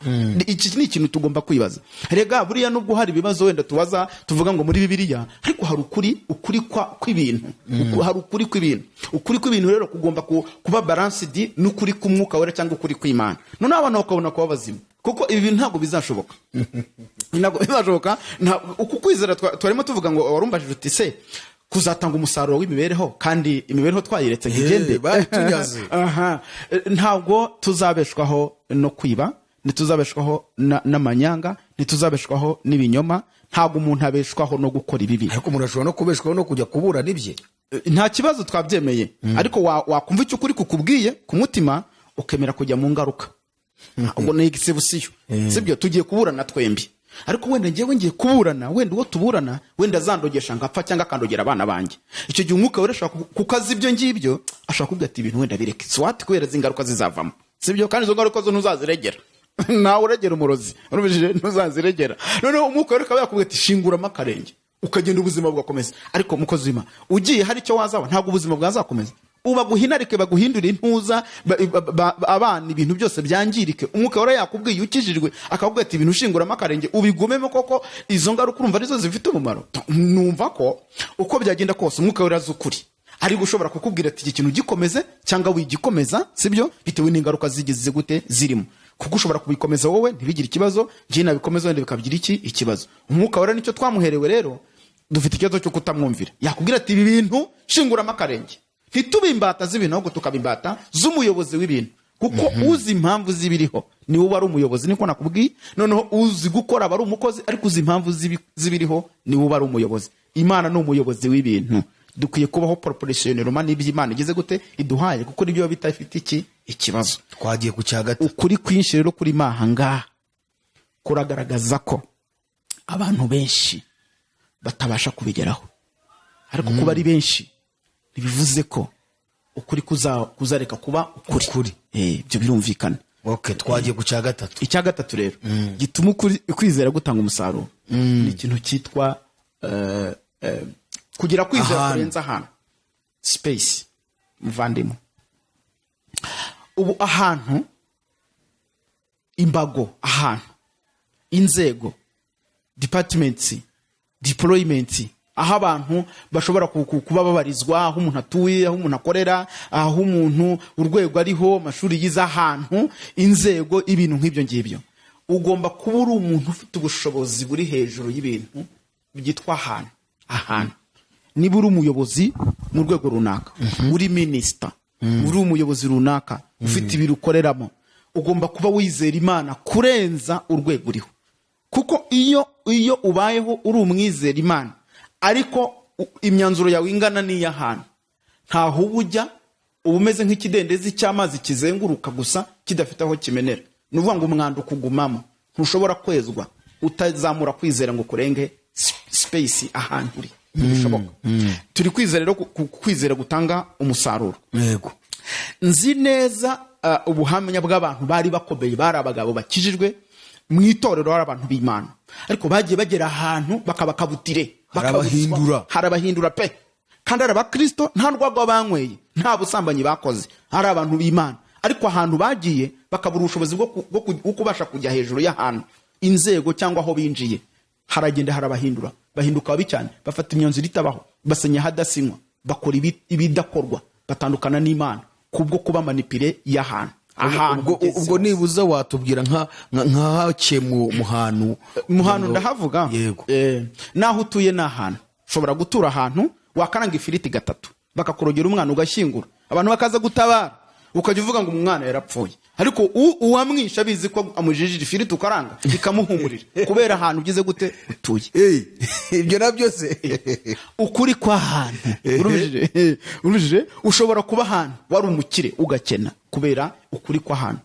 Iki ni ikintu tugomba kwibaza. Rega buriya nubwo hari ibibazo wenda tubaza tuvuga ngo muri Bibiliya ariko hari ukuri kw'ibintu. Hari ukuri kw'ibintu. Ukuri kw'ibintu rero kugomba kuba balanced n'ukuri k'umwuka wera cyangwa ukuri kw'Imana. None abantu bakabona kuba bazima. Kuko ibi bintu ntabwo bizashoboka. Ntabwo bizashoboka. Uku kwizera twarimo tuvuga ngo warumbajije uti se kuzatanga umusaruro w'imibereho kandi imibereho twayiretse ngigende batunyaze. Ntabwo tuzabeshwaho no kwiba, ntituzabeshwaho n'amanyanga, ntituzabeshwaho n'ibinyoma, ntabwo umuntu abeshwaho no gukora ibibi. Ariko umuntu ashobora no kubeshwaho no kujya kubura nibye. Nta kibazo twabyemeye. Ariko wakumva icyo kuri kukubwiye ku mutima ukemera kujya mu ngaruka. Ubwo ni igisebusiyo. Sibyo tugiye kuburana twembi. Ariko wenda ngiye kuburana wenda uwo tuburana wenda zandogesha ngapfa cyangwa akandogera abana banjye. Icyo gihe umwuka wera ashaka kukaza ibyo ngibyo ashaka kuvuga ati ibintu wenda bireke. Swati kwera zingaruka zizavamo. Sibyo kandi izo ngaruka zo ntuzaziregera. Nawe uregera umurozi. Urubije ntuzaziregera. Noneho umwuka wera akaba yakubwira ati shinguramo akarenge. Ukagenda ubuzima bugakomeza. Ariko mukozi w'Imana ugiye hari icyo wazaba ntabwo ubuzima bwazakomeza. Uba guhinarike baguhindura intuza abana ibintu byose byangirike. Umwuka wera yakubwiye ukijijwe akakubwira ati ibintu ushinguramo akarenge ubigumemo koko izo ngaruka urumva arizo zifite umumaro. Numva ko uko byagenda kose umwuka wera azukuri ari gushobora kukubwira ati iki kintu gikomeze cyangwa wigikomeza sibyo bitewe n'ingaruka zigize gute zirimo. Kuko ushobora kubikomeza wowe ntibigire ikibazo je nabikomeza wende bikabigira ikibazo. Umwuka wera nicyo twamuherewe rero dufite ikibazo cyo kutamwumvira. Yakubwira ati ibi bintu shinguramo akarenge. Ntitubimbata z'ibintu ahubwo tukabimbata z'umuyobozi w'ibintu. Kuko uzi impamvu zibiriho ni wowe ari umuyobozi niko nakubwiye. Noneho uzi gukora aba ari umukozi ariko uzi impamvu zibiriho ni wowe ari umuyobozi. Imana ni umuyobozi w'ibintu. Dukwiye kubaho proportionnellement n'iby'Imana igeze gute iduhaye kuko nibyo bitafite ikibazo. Twagiye ku cyagata. Ukuri kwinshi rero kuri mahanga kuragaragaza ko abantu benshi batabasha kubigeraho. Ariko kuba ari benshi bivuze ko ukuri kuzareka kuba ukuri. Byo birumvikana. Okay, twagiye ku cyagatatu. Icyagatatu rero gituma kwizera gutanga umusaruro ni ikintu cyitwa kugira kwizera kurenza ahantu space mvandimo. Ubu ahantu imbago ahantu inzego departments deployment aho abantu bashobora kuba babarizwa aho umuntu atuye aho umuntu akorera aho umuntu urwego ariho mashuri yiza ahantu inzego ibintu nk'ibyo ngibyo ugomba kuba uri umuntu ufite ubushobozi buri hejuru y'ibintu byitwa ahantu niba uri umuyobozi mu rwego runaka uri minister uri umuyobozi runaka ufite ibirukoreramo ugomba kuba wizera Imana kurenza urwego uriho kuko iyo ubayeho uri umwizera Imana ariko imyanzuro yawe ingana n'iy'ahantu ntaho ubujya uba umeze nk'ikidendezi cy'amazi kizenguruka gusa kidafite aho kimenera. Ni ukuvuga ngo umwanda ukugumamo ntushobora kwezwa utazamura kwizera ngo kurenge space ahantu uri bishoboka. Turi kwizera rero kwizera gutanga umusaruro. Yego nzi neza ubuhamya bw'abantu bari bakomeye bari abagabo bakijijwe mu itorero ari abantu b'Imana ariko bagiye bagera ahantu bakabakabutire harabahindura pe kandi ari abakristo nta ndwagwa banyweye nta busambanyi bakoze ari abantu b'Imana ariko ahantu bagiye bakabura ubushobozi bwo kubasha kujya hejuru y'ahantu inzego cyangwa aho binjiye haragenda harabahindura bahinduka babi cyane bafata imyanzuro itabaho basenya hadasinywa bakora ibidakorwa batandukana n'Imana kubwo kuba manipire y'ahantu. Ubwo nibuza watubwira nka muhanu ndahavuga yego naho utuye n'ahantu ushobora gutura ahantu wakaranga ifiriti gatatu bakakurogera umwana ugashyingura abantu bakaza gutabara ukajya uvuga ngo umwana yarapfuye ariko uwamwisha bizi ko amujijije ifiriti ukaranga ikamuhumurira kubera ahantu ugize gute utuye. Ibyo nabyo se ukuri kw'ahantu urujije ushobora kuba ahantu wari umukire ugakena kubera ukuri kw'ahantu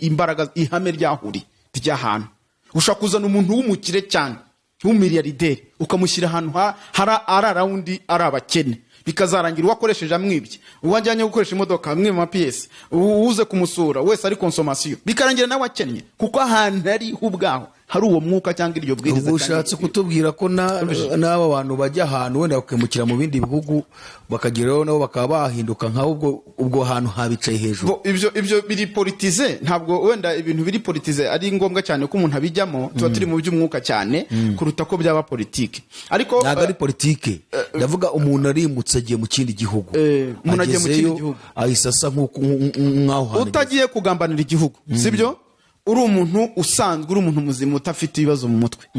imbaraga ihame ryahuri ry'ahantu. Ushaka kuzana umuntu w'umukire cyane w'umiliyarderi ukamushyira ahantu hari arawundi ari abakene bikazarangira uwakoresheje amwibye uwajyanye gukoresha imodoka amwe mu PS uze kumusura wese ari consommation bikarangira nawe akennye kuko ahantu ari ubwaho hari uwo mwuka cyangwa iryo bwiriza. ubwo ushatse kutubwira ko n'aba bantu bajya ahantu wenda bakimukira mu bindi bihugu bakageraho nabo bakaba bahinduka nk'aho ubwo hantu habicaye hejuru. Ibyo biri politize, ntabwo wenda ibintu biri politize ari ngombwa cyane ko umuntu abijyamo. Tuba turi mu by'umwuka cyane kuruta ko byaba politike. Ariko ntabwo ari politike, ndavuga umuntu arimutse agiye mu kindi gihugu, umuntu agiye mu kindi gihugu ahisasa nk'aho hantu utagiye kugambanira igihugu, sibyo? Uri umuntu usanzwe, uri umuntu muzima utafite ibibazo mu mutwe,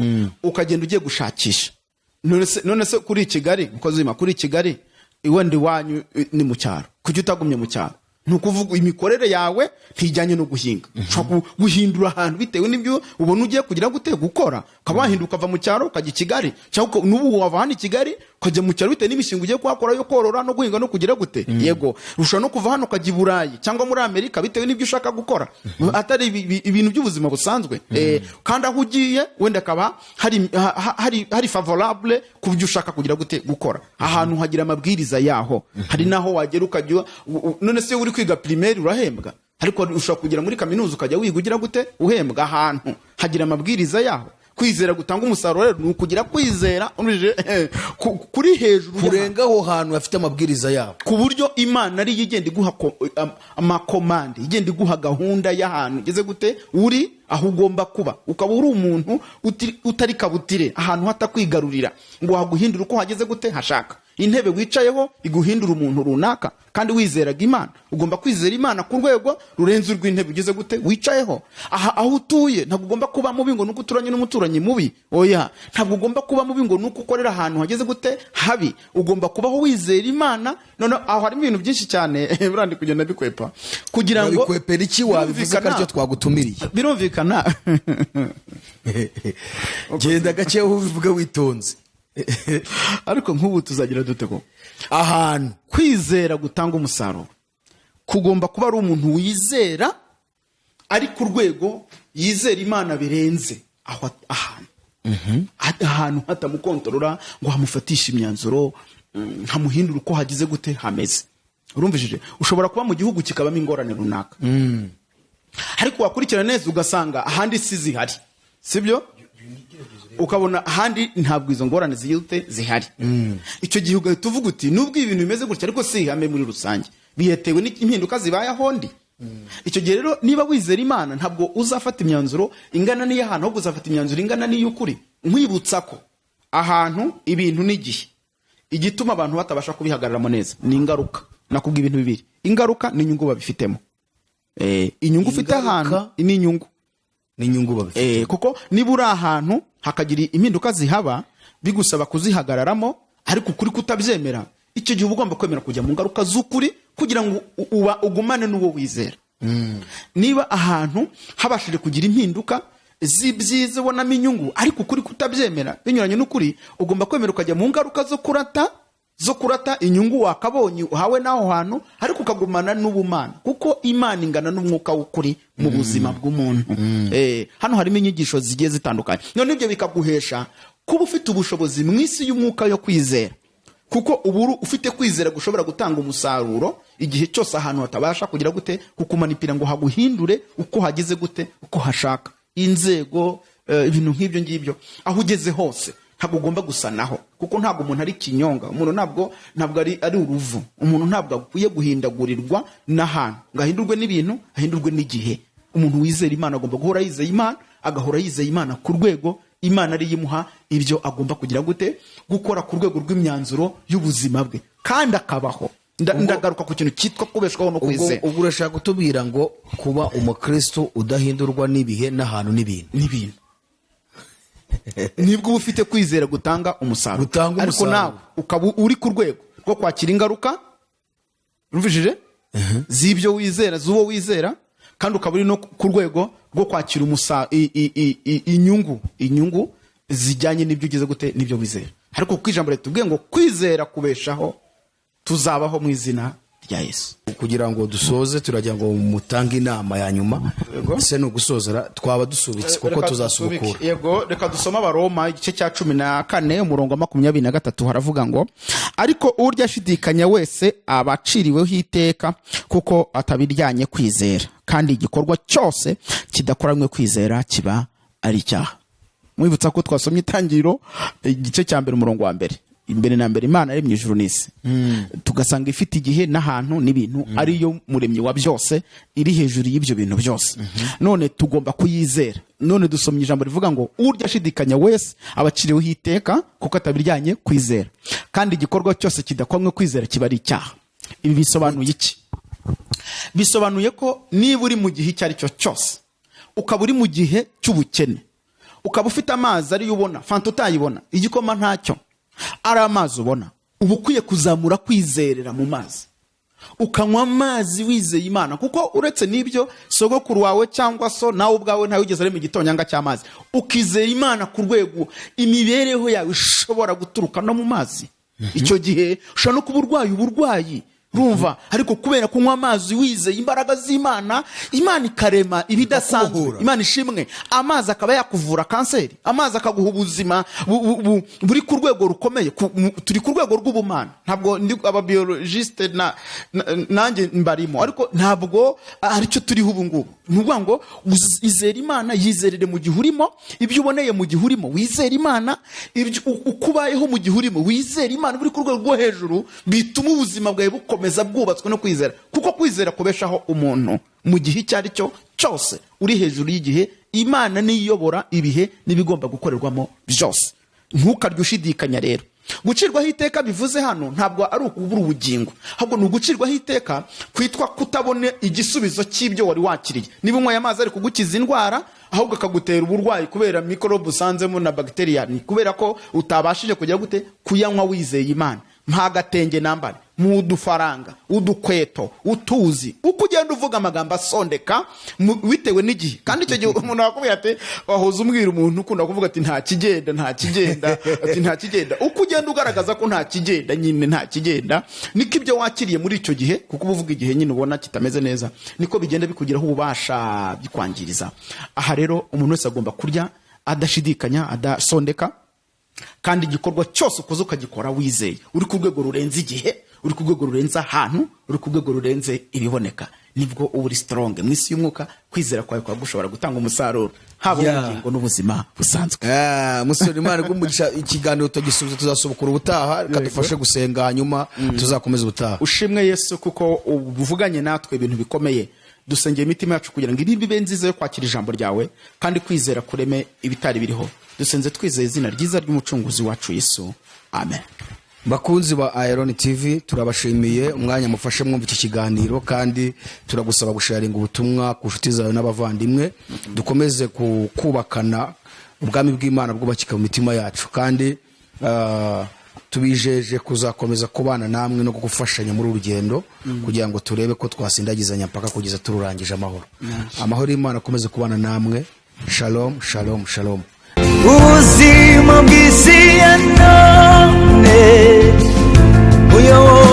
ukagenda ugiye gushakisha. None se kuri Kigali, ukozima kuri Kigali, iwende wanyu ni mu cyaro, kuki utagumye mu cyaro? Nukuvuga imikorere yawe ntijyanye no guhinga. Guhindura ahantu bitewe n'ibyo ubona ugiye kugira gute gukora, ukaba wahinduka uva mu cyaro ukajya i Kigali, cyangwa n'ubu wava hano i Kigali ukajya mu cyaro bitewe n'imishinga ugiye kuhakora yo korora no guhinga no kugira gute. Yego, ushobora no kuva hano ukajya i Burayi cyangwa muri Amerika bitewe n'ibyo ushaka gukora, atari ibintu by'ubuzima busanzwe. Kandi aho ugiye wenda akaba hari favorable ku byo ushaka kugira gute gukora. Ahantu hagira amabwiriza yaho, hari naho wagera ukajya. None se uri kwiga primaire urahembwa, ariko ushobora kugera muri kaminuza ukajya wiga ugira gute uhembwa. Ahantu hagira amabwiriza yaho. Kwizera gutanga umusaruro rero ni ukugira kwizera kuri hejuru, kurenga aho hantu hafite amabwiriza yabo, ku buryo Imana ari igenda iguha amakomande, igenda iguha gahunda y'ahantu ugeze gute uri aho ugomba kuba. Ukaba uri umuntu utari kabutire, ahantu hatakwigarurira ngo haguhindura uko hageze gute hashaka. Intebe wicayeho iguhindura umuntu runaka, kandi wizeraga Imana. Ugomba kwizera Imana ku rwego rurenze urw'intebe ugeze gute wicayeho. Aho utuye ntabwo ugomba kuba mubi ngo nuko uturanye n'umuturanyi mubi. Oya, ntabwo ugomba kuba mubi ngo nuko ukorera ahantu hageze gute habi. Ugomba kubaho wizera Imana. None aho harimo ibintu byinshi cyane burandi kugenda bikwepa kugira ngo bikwepera iki wabivuze ko aricyo twagutumiriye. Birumvikana. Genda gake ubivuge witonze. Ariko nk'ubu tuzagira dute ko ahantu kwizera gutanga umusaruro kugomba kuba ari umuntu wizera ari ku rwego yizera Imana birenze aho ahantu hatamukontorora ngo hamufatishe imyanzuro, hamuhindura uko hagize gute hameze. Urumvishije, ushobora kuba mu gihugu kikabamo ingorane runaka, ariko wakurikirana neza ugasanga ahandi si zihari, sibyo? Ukabona ahandi ntabwo izo ngorane zihari. Icyo gihe ugahita uvuga uti nubwo ibintu bimeze gutya ariko si ihame muri rusange, bihetewe n'impinduka zibaye ahondi. Icyo gihe rero niba wizera Imana ntabwo uzafata imyanzuro ingana n'iy'ahantu, ahubwo uzafata imyanzuro ingana n'iy'ukuri. Nkwibutsa ko ahantu, ibintu n'igihe, igituma abantu batabasha kubihagararamo neza ni ingaruka. Nakubwiye ibintu bibiri, ingaruka n'inyungu babifitemo. Inyungu ufite ahantu n'inyungu babifitemo. Kuko niba uri ahantu hakagira impinduka zihaba bigusaba kuzihagararamo, ariko ukuri kutabyemera, icyo gihe ugomba kwemera kujya mu ngaruka z'ukuri kugira ngo ugumane n'uwo wizera. Niba ahantu habashije kugira impinduka z'ibyiza ubonamo inyungu, ariko ukuri kutabyemera binyuranye n'ukuri, ugomba kwemera ukajya mu ngaruka zo kurata inyungu wakabonye uhawe n'aho hantu, ariko ukagumana n'ubumana, kuko Imana ingana n'umwuka w'ukuri mu buzima bw'umuntu. Hano harimo inyigisho zigiye zitandukanye. None ibyo bikaguhesha kuba ufite ubushobozi mu isi y'umwuka yo kwizera, kuko ubu ufite kwizera gushobora gutanga umusaruro igihe cyose ahantu hatabasha kugira gute kukumanipira ngo haguhindure uko hagize gute uko hashaka. Inzego, ibintu nk'ibyo ngibyo, aho ugeze hose ntabwo ugomba gusa naho, kuko ntabwo umuntu ari kinyonga. Umuntu ntabwo ari uruvu. Umuntu ntabwo akwiye guhindagurirwa n'ahantu ngo ahindurwe n'ibintu, ahindurwe n'igihe. Umuntu wizera Imana agomba guhora yizeye Imana, agahora yizeye Imana ku rwego Imana ari yimuha ibyo agomba kugira gute gukora ku rwego rw'imyanzuro y'ubuzima bwe, kandi akabaho. Ndagaruka ku kintu cyitwa kubeshwaho no kwizera. Ubwo urashaka kutubwira ngo kuba umukristo udahindurwa n'ibihe n'ahantu n'ibintu nibwo ufite kwizera gutanga umusaruro. Ariko nawe ukaba uri ku rwego rwo kwakira ingaruka, urumvishije, z'ibyo wizera, z'uwo wizera, kandi ukaba uri no ku rwego rwo kwakira inyungu zijyanye n'ibyo ugeze gute n'ibyo wizera. Ariko ku ijambo ritubwiye ngo kwizera kubeshaho, tuzabaho mu izina rya Yesu. Kugira ngo dusoze turagira ngo mutange inama ya nyuma. Ese no gusozera twaba dusubitse kuko tuzasubukura. Yego, reka dusoma Abaroma igice cya 14 umurongo wa 23 haravuga ngo ariko urya ashidikanya wese abaciriweho iteka kuko atabiryanye kwizera, kandi igikorwa cyose kidakoranywe kwizera kiba ari icyaha. mwibutsa ko twasomye itangiriro igice cya mbere umurongo wa mbere. Imbere na mbere Imana yaremye ijuru n'isi, tugasanga ifite igihe n'ahantu n'ibintu, ariyo muremyi wa byose, iri hejuru y'ibyo bintu byose. None tugomba kuyizera. None dusomye ijambo rivuga ngo urya ashidikanya wese abaciriweho iteka kuko atabiryanye kwizera, kandi igikorwa cyose kidakomwe kwizera kiba ari icyaha. Ibi bisobanuye iki? Bisobanuye ko niba uri mu gihe icyo ari cyo cyose, ukaba uri mu gihe cy'ubukene, ukaba ufite amazi ariyo ubona, fanta utayibona, igikoma ntacyo, ari amazi ubona, uba ukwiye kuzamura kwizerera mu mazi, ukanywa amazi wizeye Imana. Kuko uretse n'ibyo, sogokuru wawe cyangwa so nawe ubwawe ntawe ugeze ari mu gitonyanga cy'amazi, ukizera Imana ku rwego imibereho yawe ishobora guturuka no mu mazi. Icyo gihe ushobora no kuba urwaye uburwayi, rumva, ariko kubera kunywa amazi wizeye imbaraga z'Imana, Imana ikarema ibidasanzwe. Imana ishimwe, amazi akaba yakuvura kanseri, amazi akaguha ubuzima buri ku rwego rukomeye. Turi ku rwego rw'ubumana, ntabwo ndi ababiologiste nanjye mbarimo, ariko ntabwo aricyo turiho ubu ngubu. Nuvuga ngo izere Imana, yizerere mu gihe urimo, ibyo uboneye mu gihe urimo wizere Imana, ibyo ukubayeho mu gihe urimo wizere Imana, buri ku rwego rwo hejuru, bituma ubuzima bwawe bukomeza bwubatswe no kwizera. Kuko kwizera kubeshaho umuntu mu gihe icyo ari cyo cyose, uri hejuru y'igihe. Imana niyo iyobora ibihe n'ibigomba gukorerwamo byose. Ntukarye ushidikanya rero. Gucirwaho iteka bivuze hano ntabwo ari ukubura ubugingo, ahubwo ni ugucirwaho iteka kwitwa kutabone igisubizo cy'ibyo wari wakiriye. Niba unyweye amazi ari kugukiza indwara, ahubwo akagutera uburwayi kubera mikorobe usanzemo na bagiteri, ni kubera ko utabashije kujya gute kuyanywa wizeye Imana. Mpagatenge nambare, mu dufaranga, udukweto, utuzi, uko ugenda uvuga amagambo asondeka bitewe n'igihe. Kandi icyo gihe umuntu akubwira ati, wahoze umbwira umuntu ukunda kuvuga ati nta kigenda ati nta kigenda, uko ugenda ugaragaza ko nta kigenda, nyine nta kigenda, niko ibyo wakiriye muri icyo gihe, kuko uvuga igihe nyine ubona kitameze neza, niko bigenda bikugiraho ububasha bikwangiriza. Aha rero umuntu wese agomba kurya adashidikanya, adasondeka, kandi igikorwa cyose ukoze ukagikora wizeye, uri ku rwego rurenze igihe, uri ku rwego rurenze ahantu, uri ku rwego rurenze ibiboneka. Nibwo uba uri strong mu isi y'umwuka. Kwizera kwawe kwa gushobora gutanga umusaruro, haba ubugingo n'ubuzima busanzwe. Musore Imana rw'umugisha, ikiganiro tugisubiza tuzasubukura ubutaha, reka dufashe gusenga, hanyuma tuzakomeza ubutaha. Ushimwe Yesu kuko ubuvuganye natwe ibintu bikomeye. Dusengeye imitima yacu kugira ngo ibi bibe nziza yo kwakira ijambo ryawe, kandi kwizera kureme ibitari biriho. Dusenze twizeye izina ryiza ry'umucunguzi wacu Yesu, amen. Bakunzi ba AYALONI TV, turabashimiye umwanya mufashe mwumva iki kiganiro, kandi turagusaba gusharinga ubutumwa ku nshuti zawe n'abavandimwe. Dukomeze kubakana ubwami bw'Imana bwubakika mu mitima yacu, kandi tubijeje kuzakomeza kubana namwe no gufashanya muri urugendo, kugira ngo turebe ko twasindagizanya mpaka kugeza tururangije amahoro. Amahoro y'Imana akomeze kubana namwe. Shalom, shalom, shalom. ubuzima bw'isi ya none uyobowe